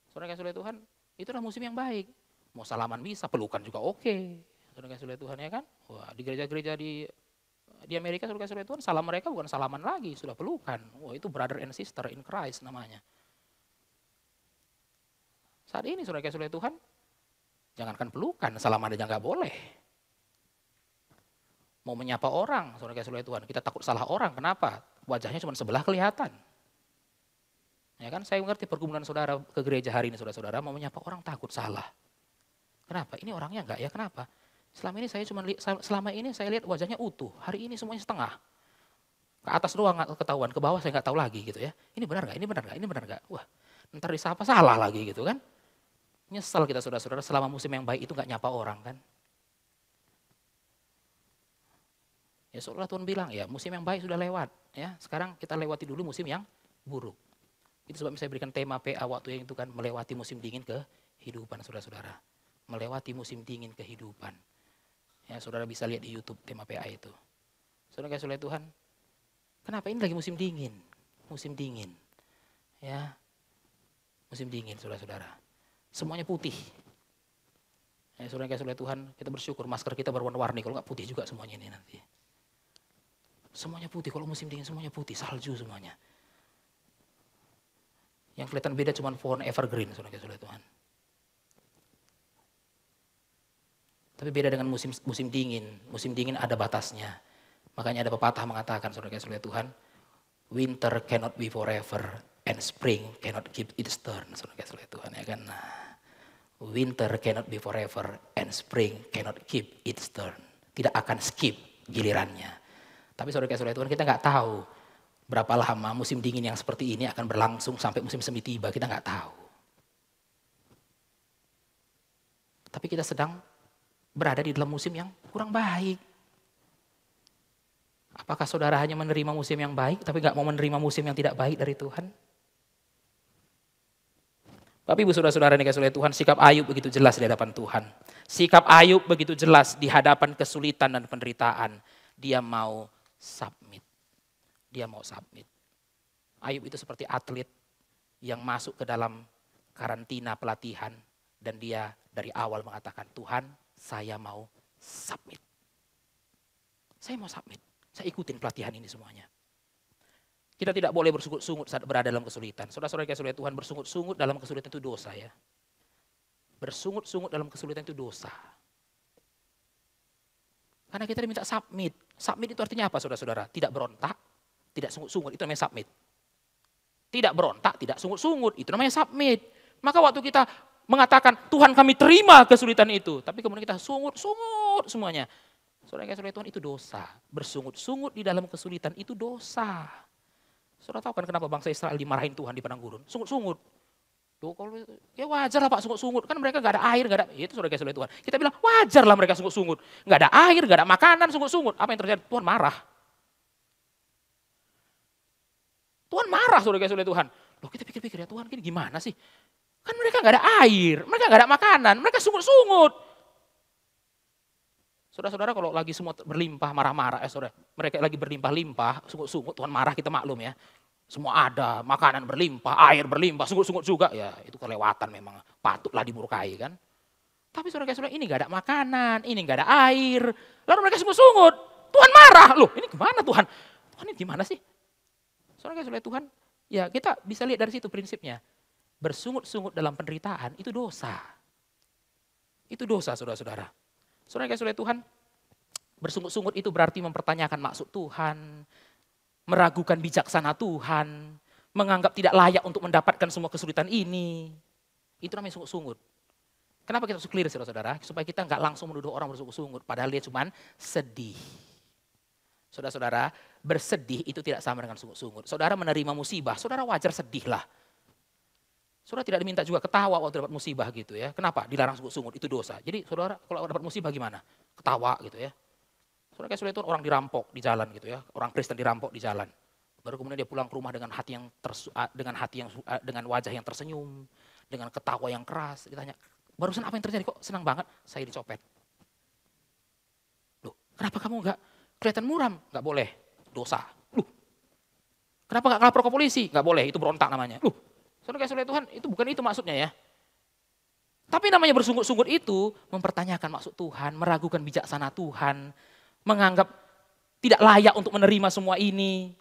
Saudara kasih oleh Tuhan, itulah musim yang baik. Mau salaman bisa, pelukan juga oke. Saudara kasih oleh Tuhan ya kan. Di gereja-gereja di Amerika, saudara kasih oleh Tuhan, salam mereka bukan salaman lagi, sudah pelukan. Itu brother and sister in Christ namanya. Saat ini saudara kasih oleh Tuhan, jangankan pelukan, salaman aja nggak boleh. Mau menyapa orang, saudara kasih oleh Tuhan, kita takut salah orang. Kenapa? Wajahnya cuma sebelah kelihatan. Ya kan, saya mengerti pergumulan saudara ke gereja hari ini, saudara-saudara mau menyapa orang takut salah. Kenapa? Ini orangnya enggak ya, kenapa? Selama ini saya lihat wajahnya utuh, hari ini semuanya setengah. Ke atas doang nggak ketahuan, ke bawah saya nggak tahu lagi gitu ya. Ini benar nggak? Ini benar nggak? Ini benar nggak? Wah, ntar disapa salah lagi gitu kan?
Nyesal kita saudara-saudara selama musim yang baik itu gak nyapa orang kan. Ya seolah Tuhan bilang ya musim yang baik sudah lewat. Ya sekarang kita lewati dulu musim yang buruk. Itu sebab saya berikan tema PA waktu yang itu kan melewati musim dingin kehidupan saudara-saudara. Melewati musim dingin kehidupan. Ya saudara bisa lihat di YouTube tema PA itu. Saudara kasih oleh Tuhan, kenapa ini lagi musim dingin? Musim dingin. Ya, musim dingin saudara-saudara. Semuanya putih. Ya, saudara kasih oleh Tuhan, kita bersyukur masker kita berwarna-warni. Kalau nggak putih juga semuanya ini nanti. Semuanya putih, kalau musim dingin semuanya putih, salju semuanya. Yang kelihatan beda cuma pohon evergreen, saudara kasih oleh Tuhan. Tapi beda dengan musim dingin. Musim dingin ada batasnya. Makanya ada pepatah mengatakan, saudara kasih oleh Tuhan, winter cannot be forever and spring cannot keep its turn. Saudara kasih oleh Tuhan ya kan. Winter cannot be forever and spring cannot keep its turn. Tidak akan skip gilirannya. Tapi saudara kasih oleh Tuhan kita nggak tahu berapa lama musim dingin yang seperti ini akan berlangsung sampai musim semi tiba. Kita nggak tahu. Tapi kita sedang berada di dalam musim yang kurang baik. Apakah saudara hanya menerima musim yang baik tapi gak mau menerima musim yang tidak baik dari Tuhan? Bapak ibu saudara-saudara yang dikasihi oleh Tuhan, sikap Ayub begitu jelas di hadapan Tuhan. Sikap Ayub begitu jelas di hadapan kesulitan dan penderitaan. Dia mau submit. Dia mau submit. Ayub itu seperti atlet yang masuk ke dalam karantina pelatihan. Dan dia dari awal mengatakan, Tuhan saya mau submit. Saya mau submit. Saya ikutin pelatihan ini semuanya. Kita tidak boleh bersungut-sungut saat berada dalam kesulitan. Saudara-saudara yang dikasihi oleh Tuhan, bersungut-sungut dalam kesulitan itu dosa ya. Bersungut-sungut dalam kesulitan itu dosa. Karena kita diminta submit. Submit itu artinya apa saudara-saudara? Tidak berontak, tidak sungut-sungut, itu namanya submit. Tidak berontak, tidak sungut-sungut, itu namanya submit. Maka waktu kita mengatakan, Tuhan kami terima kesulitan itu. Tapi kemudian kita sungut-sungut semuanya. Saudara yang dikasihi oleh Tuhan itu dosa. Bersungut-sungut di dalam kesulitan itu dosa. Saudara tahu kan kenapa bangsa Israel dimarahin Tuhan di padang gurun? Sungut-sungut. Tuh, kalau ya wajar lah Pak sungut-sungut. Kan mereka gak ada air, gak ada. Itu saudara yang dikasihi oleh Tuhan. Kita bilang wajar lah mereka sungut-sungut. Gak ada air, gak ada makanan, sungut-sungut. Apa yang terjadi? Tuhan marah. Tuhan marah saudara yang dikasihi oleh Tuhan. Loh kita pikir-pikir ya Tuhan ini gimana sih? Kan mereka gak ada air, mereka gak ada makanan, mereka sungut-sungut. Saudara-saudara kalau lagi semua berlimpah, marah-marah, saudara, mereka lagi berlimpah-limpah, sungut-sungut, Tuhan marah kita maklum ya. Semua ada, makanan berlimpah, air berlimpah, sungut-sungut juga. Ya itu kelewatan memang, patutlah dimurkai kan. Tapi saudara-saudara ini gak ada makanan, ini gak ada air. Lalu mereka sungut-sungut, Tuhan marah. Loh ini gimana Tuhan? Tuhan ini gimana sih? Saudara-saudara Tuhan, ya kita bisa lihat dari situ prinsipnya. Bersungut-sungut dalam penderitaan itu dosa. Itu dosa saudara-saudara. Saudara yang dikasihi oleh Tuhan, bersungut-sungut itu berarti mempertanyakan maksud Tuhan, meragukan bijaksana Tuhan, menganggap tidak layak untuk mendapatkan semua kesulitan ini. Itu namanya sungut-sungut. Kenapa kita harus clear saudara-saudara? Supaya kita nggak langsung menuduh orang bersungut-sungut, padahal dia cuma sedih. Saudara-saudara, bersedih itu tidak sama dengan sungut-sungut. Saudara menerima musibah, saudara wajar sedih lah. Saudara tidak diminta juga ketawa waktu dapat musibah gitu ya. Kenapa? Dilarang sungut-sungut, itu dosa. Jadi saudara kalau dapat musibah gimana? Ketawa gitu ya. Saudara kayak itu orang dirampok di jalan gitu ya. Orang Kristen dirampok di jalan. Baru kemudian dia pulang ke rumah dengan hati yang dengan wajah yang tersenyum, dengan ketawa yang keras. Ditanya, barusan apa yang terjadi? Kok senang banget? Saya dicopet. Loh, kenapa kamu enggak kelihatan muram? Enggak boleh, dosa. Loh, kenapa enggak lapor ke polisi? Enggak boleh, itu berontak namanya. Loh, saudara kasih oleh Tuhan, itu bukan itu maksudnya ya. Tapi namanya bersungut-sungut itu mempertanyakan maksud Tuhan, meragukan bijaksana Tuhan, menganggap tidak layak untuk menerima semua ini.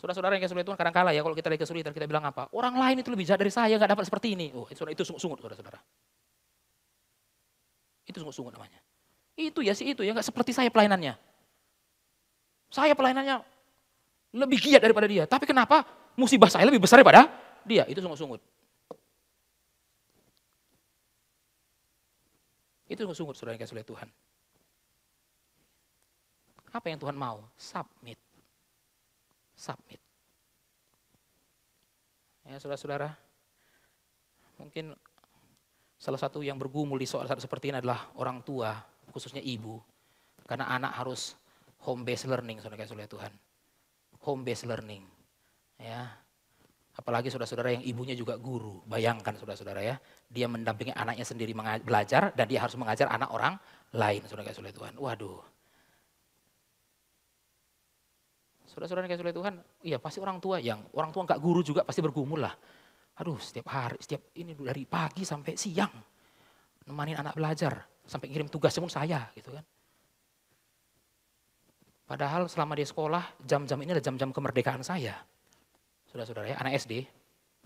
Saudara-saudara yang kasih oleh Tuhan kadang-kala ya kalau kita lagi kesulitan kita bilang apa? Orang lain itu lebih jahat dari saya, nggak dapat seperti ini. Oh, itu sungut-sungut saudara-saudara. Itu sungut-sungut namanya. Itu ya nggak seperti saya pelayanannya. Saya pelayanannya lebih giat daripada dia. Tapi kenapa musibah saya lebih besar daripada dia? Itu sungut-sungut. Itu sungut-sungut saudara yang kasih oleh Tuhan. Apa yang Tuhan mau? Submit. Submit. Ya saudara-saudara, mungkin Salah satu yang bergumul di soal seperti ini adalah orang tua, khususnya ibu. Karena anak harus home based learning, saudara-saudara Tuhan. Home based learning. Ya. Apalagi saudara-saudara yang ibunya juga guru. Bayangkan saudara-saudara ya, dia mendampingi anaknya sendiri belajar dan dia harus mengajar anak orang lain, saudara-saudara Tuhan. Waduh. Saudara-saudara yang kasih Tuhan, iya pasti orang tua nggak guru juga pasti bergumul lah. Aduh, setiap hari, ini dari pagi sampai siang nemanin anak belajar, sampai ngirim tugasnya pun saya, gitu kan. Padahal selama dia sekolah, jam-jam ini adalah jam-jam kemerdekaan saya. Saudara-saudara ya, anak SD,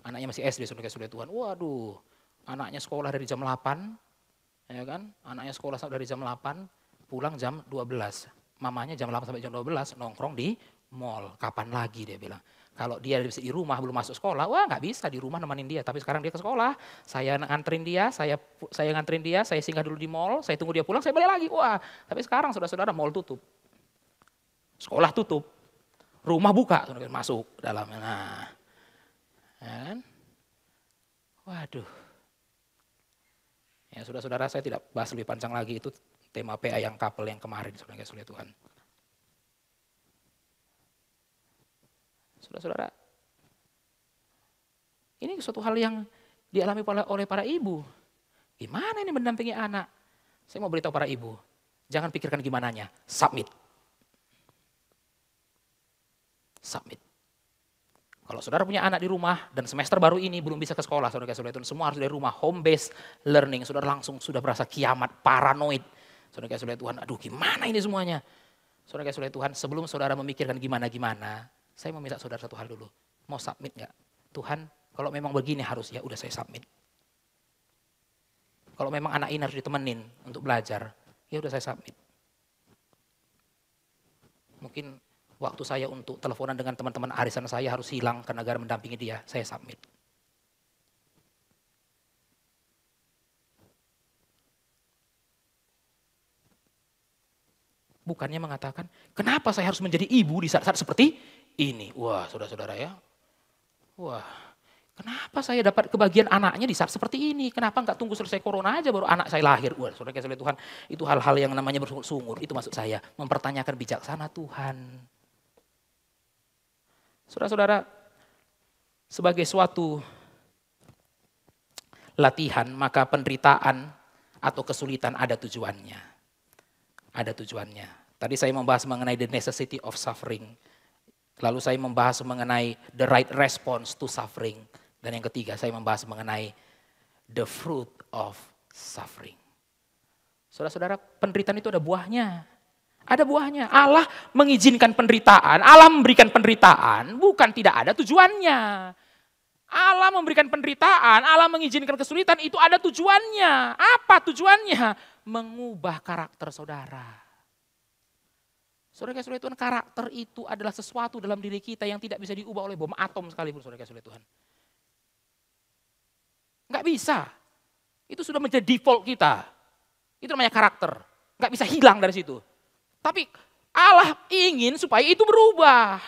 anaknya masih SD, saudara-saudara Tuhan. Waduh, anaknya sekolah dari jam 8, ya kan? Anaknya sekolah dari jam 8, pulang jam 12. Mamanya jam 8 sampai jam 12 nongkrong di mall. Kapan lagi dia bilang. Kalau dia di rumah belum masuk sekolah, wah nggak bisa di rumah nemenin dia. Tapi sekarang dia ke sekolah, saya nganterin dia, saya nganterin dia, saya singgah dulu di mall, saya tunggu dia pulang, saya balik lagi. Wah, tapi sekarang saudara-saudara mall tutup, sekolah tutup, rumah buka, masuk dalam. Nah, kan? Waduh. Ya saudara-saudara, saya tidak bahas lebih panjang lagi, itu tema PA yang couple yang kemarin, saudara-saudara Tuhan. Saudara-saudara, ini suatu hal yang dialami oleh para ibu. Gimana ini mendampingi anak? Saya mau beritahu para ibu, jangan pikirkan gimananya, submit. Submit. Kalau saudara punya anak di rumah dan semester baru ini belum bisa ke sekolah, saudara-saudara, semua harus dari rumah, home based learning, saudara langsung sudah berasa kiamat, paranoid. Saudara-saudara Tuhan, aduh gimana ini semuanya? Saudara-saudara Tuhan, sebelum saudara memikirkan gimana-gimana, saya mau minta saudara satu hal dulu. Mau submit nggak? Tuhan, kalau memang begini harus ya, udah saya submit. Kalau memang anak ini harus ditemenin untuk belajar, ya udah saya submit. Mungkin waktu saya untuk teleponan dengan teman-teman arisan saya harus hilang karena gara mendampingi dia, saya submit. Bukannya mengatakan, kenapa saya harus menjadi ibu di saat-saat seperti ini? Wah, saudara-saudara ya. Wah, kenapa saya dapat kebagian anaknya di saat seperti ini? Kenapa enggak tunggu selesai corona aja baru anak saya lahir? Wah, saudara-saudara Tuhan, itu hal-hal yang namanya bersungut-sungut. Itu maksud saya, mempertanyakan bijaksana Tuhan. Saudara-saudara, sebagai suatu latihan, maka penderitaan atau kesulitan ada tujuannya. Ada tujuannya. Tadi saya membahas mengenai the necessity of suffering. Lalu saya membahas mengenai the right response to suffering. Dan yang ketiga saya membahas mengenai the fruit of suffering. Saudara-saudara, penderitaan itu ada buahnya. Ada buahnya. Allah mengizinkan penderitaan, Allah memberikan penderitaan, bukan tidak ada tujuannya. Allah memberikan penderitaan, Allah mengizinkan kesulitan, itu ada tujuannya. Apa tujuannya? Mengubah karakter saudara. Saudara-saudara Tuhan, karakter itu adalah sesuatu dalam diri kita yang tidak bisa diubah oleh bom atom sekalipun, saudara-saudara Tuhan. Enggak bisa. Itu sudah menjadi default kita. Itu namanya karakter. Enggak bisa hilang dari situ. Tapi Allah ingin supaya itu berubah.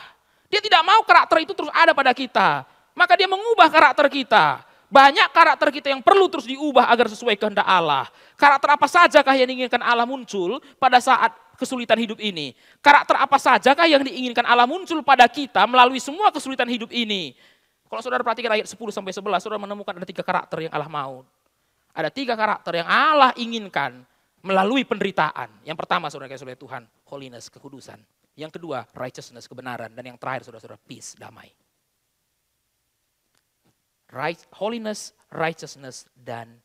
Dia tidak mau karakter itu terus ada pada kita. Maka dia mengubah karakter kita. Banyak karakter kita yang perlu terus diubah agar sesuai kehendak Allah. Karakter apa sajakah yang diinginkan Allah muncul pada saat kesulitan hidup ini? Karakter apa sajakah yang diinginkan Allah muncul pada kita melalui semua kesulitan hidup ini? Kalau saudara perhatikan ayat 10-11, saudara menemukan ada 3 karakter yang Allah mau. Ada 3 karakter yang Allah inginkan melalui penderitaan. Yang pertama saudara-saudara Tuhan, holiness, kekudusan. Yang kedua, righteousness, kebenaran. Dan yang terakhir saudara-saudara, peace, damai. Holiness, righteousness, dan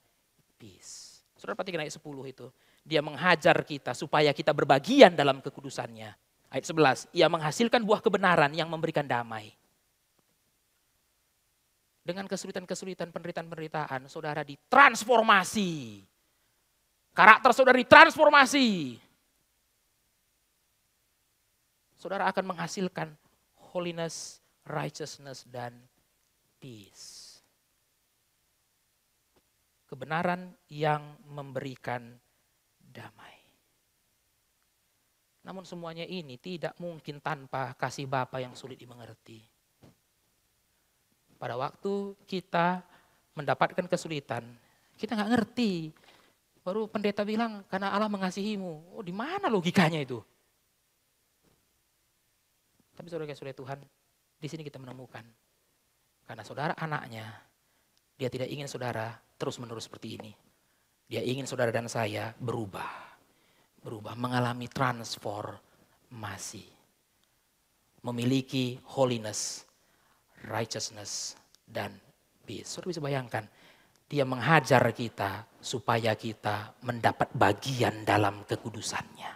peace. Saudara perhatikan ayat 10 itu. Dia menghajar kita supaya kita berbagian dalam kekudusannya. Ayat 11, ia menghasilkan buah kebenaran yang memberikan damai. Dengan kesulitan-kesulitan, penderitaan-penderitaan, saudara ditransformasi. Karakter saudara ditransformasi. Saudara akan menghasilkan holiness, righteousness, dan peace. Kebenaran yang memberikan damai. Namun semuanya ini tidak mungkin tanpa kasih Bapa yang sulit dimengerti. Pada waktu kita mendapatkan kesulitan, Kita nggak ngerti. Baru pendeta bilang, karena Allah mengasihimu. Oh, di mana logikanya itu? Tapi saudara-saudara Tuhan, di sini kita menemukan. Karena saudara anaknya, dia tidak ingin saudara terus-menerus seperti ini. Dia ingin saudara dan saya berubah. Mengalami transformasi. Memiliki holiness, righteousness, dan peace. Saudara bisa bayangkan, dia menghajar kita supaya kita mendapat bagian dalam kekudusannya.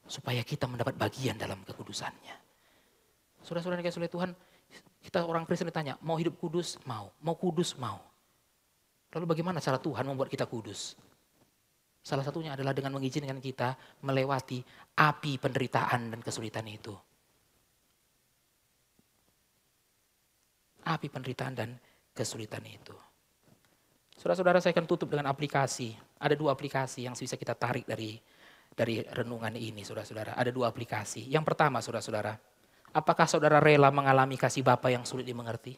Supaya kita mendapat bagian dalam kekudusannya. Saudara-saudara yang kasih Tuhan, kita orang Kristen ditanya, mau hidup kudus? Mau kudus? Mau. Lalu bagaimana cara Tuhan membuat kita kudus? Salah satunya adalah dengan mengizinkan kita melewati api penderitaan dan kesulitan itu. Api penderitaan dan kesulitan itu. Saudara-saudara, saya akan tutup dengan aplikasi. Ada 2 aplikasi yang bisa kita tarik dari renungan ini, saudara-saudara. Ada 2 aplikasi. Yang pertama, saudara-saudara, apakah saudara rela mengalami kasih Bapa yang sulit dimengerti?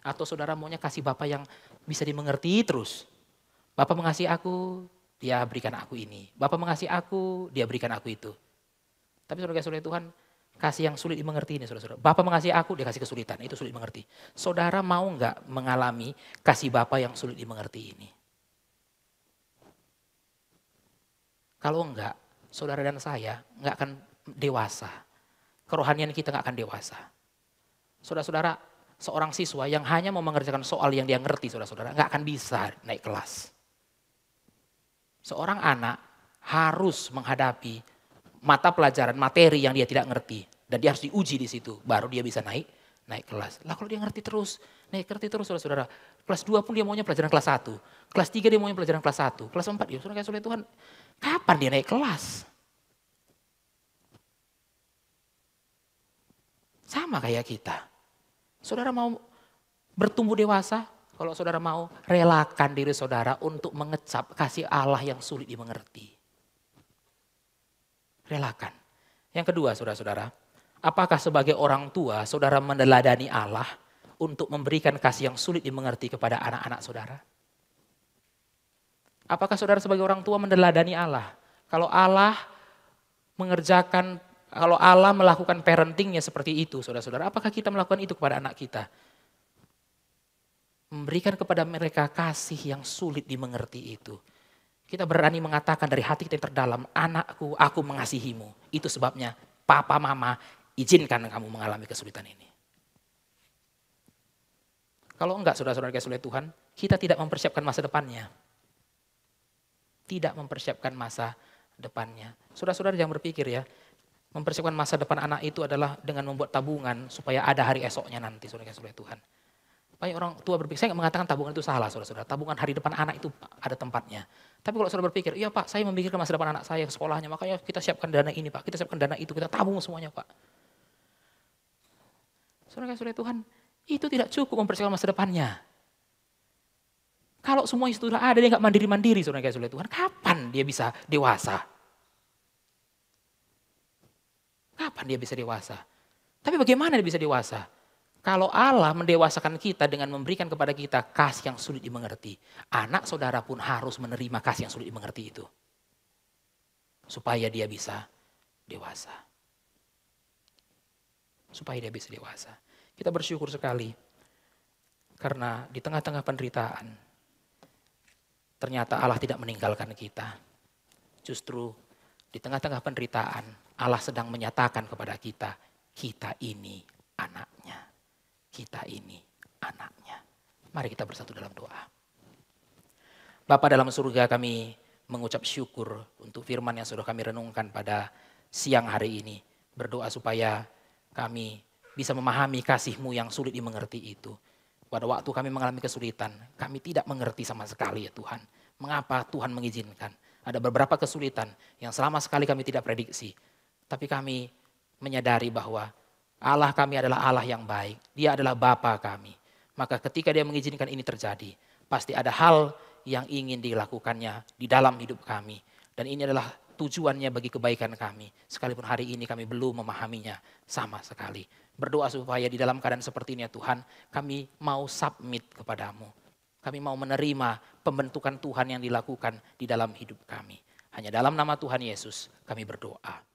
Atau saudara maunya kasih Bapa yang bisa dimengerti terus? Bapa mengasihi aku, dia berikan aku ini. Bapa mengasihi aku, dia berikan aku itu. Tapi saudara-saudara Tuhan, kasih yang sulit dimengerti ini, saudara-saudara. Bapa mengasihi aku, dia kasih kesulitan. Itu sulit dimengerti. Saudara mau nggak mengalami kasih Bapa yang sulit dimengerti ini? Kalau enggak, saudara dan saya nggak akan dewasa. Kerohanian kita nggak akan dewasa. Saudara-saudara, seorang siswa yang hanya mau mengerjakan soal yang dia ngerti, saudara-saudara, nggak akan bisa naik kelas. Seorang anak harus menghadapi mata pelajaran, materi yang dia tidak ngerti. Dan dia harus diuji di situ, baru dia bisa naik kelas. Lah kalau dia ngerti terus, saudara-saudara. Kelas 2 pun dia maunya pelajaran kelas 1. Kelas 3 dia maunya pelajaran kelas 1. Kelas 4 dia, saudara Tuhan, kapan dia naik kelas? Sama kayak kita. Saudara mau bertumbuh dewasa? Kalau saudara mau, relakan diri saudara untuk mengecap kasih Allah yang sulit dimengerti. Relakan. Yang kedua, saudara-saudara, apakah sebagai orang tua saudara meneladani Allah untuk memberikan kasih yang sulit dimengerti kepada anak-anak saudara? Apakah saudara sebagai orang tua meneladani Allah? Kalau Allah melakukan parentingnya seperti itu, saudara-saudara, apakah kita melakukan itu kepada anak kita? Memberikan kepada mereka kasih yang sulit dimengerti itu. Kita berani mengatakan dari hati kita yang terdalam, anakku, aku mengasihimu. Itu sebabnya papa, mama, izinkan kamu mengalami kesulitan ini. Kalau enggak, saudara-saudara kasih oleh Tuhan, kita tidak mempersiapkan masa depannya. Tidak mempersiapkan masa depannya. Saudara-saudara jangan berpikir ya, mempersiapkan masa depan anak itu adalah dengan membuat tabungan supaya ada hari esoknya nanti, saudara kasih oleh Tuhan. Banyak orang tua berpikir, saya nggak mengatakan tabungan itu salah, saudara-saudara. Tabungan hari depan anak itu ada tempatnya. Tapi kalau saudara berpikir, iya Pak, saya memikirkan masa depan anak saya ke sekolahnya, makanya kita siapkan dana ini Pak, kita siapkan dana itu, kita tabung semuanya Pak. Saudara Tuhan, itu tidak cukup mempersiapkan masa depannya. Kalau semuanya sudah ada, dia nggak mandiri-mandiri, saudara Tuhan, kapan dia bisa dewasa? Kapan dia bisa dewasa? Tapi bagaimana dia bisa dewasa? Kalau Allah mendewasakan kita dengan memberikan kepada kita kasih yang sulit dimengerti, anak saudara pun harus menerima kasih yang sulit dimengerti itu. Supaya dia bisa dewasa. Supaya dia bisa dewasa. Kita bersyukur sekali. Karena di tengah-tengah penderitaan, ternyata Allah tidak meninggalkan kita. Justru di tengah-tengah penderitaan, Allah sedang menyatakan kepada kita, kita ini anaknya. Kita ini anaknya. Mari kita bersatu dalam doa. Bapa dalam surga, kami mengucap syukur untuk firman yang sudah kami renungkan pada siang hari ini. Berdoa supaya kami bisa memahami kasih-Mu yang sulit dimengerti itu. Pada waktu kami mengalami kesulitan, kami tidak mengerti sama sekali ya Tuhan. Mengapa Tuhan mengizinkan? Ada beberapa kesulitan yang selama sekali kami tidak prediksi. Tapi kami menyadari bahwa Allah kami adalah Allah yang baik. Dia adalah Bapa kami. Maka ketika dia mengizinkan ini terjadi, pasti ada hal yang ingin dilakukannya di dalam hidup kami. Dan ini adalah tujuannya bagi kebaikan kami. Sekalipun hari ini kami belum memahaminya sama sekali. Berdoa supaya di dalam keadaan seperti ini ya Tuhan, kami mau submit kepadamu. Kami mau menerima pembentukan Tuhan yang dilakukan di dalam hidup kami. Hanya dalam nama Tuhan Yesus kami berdoa.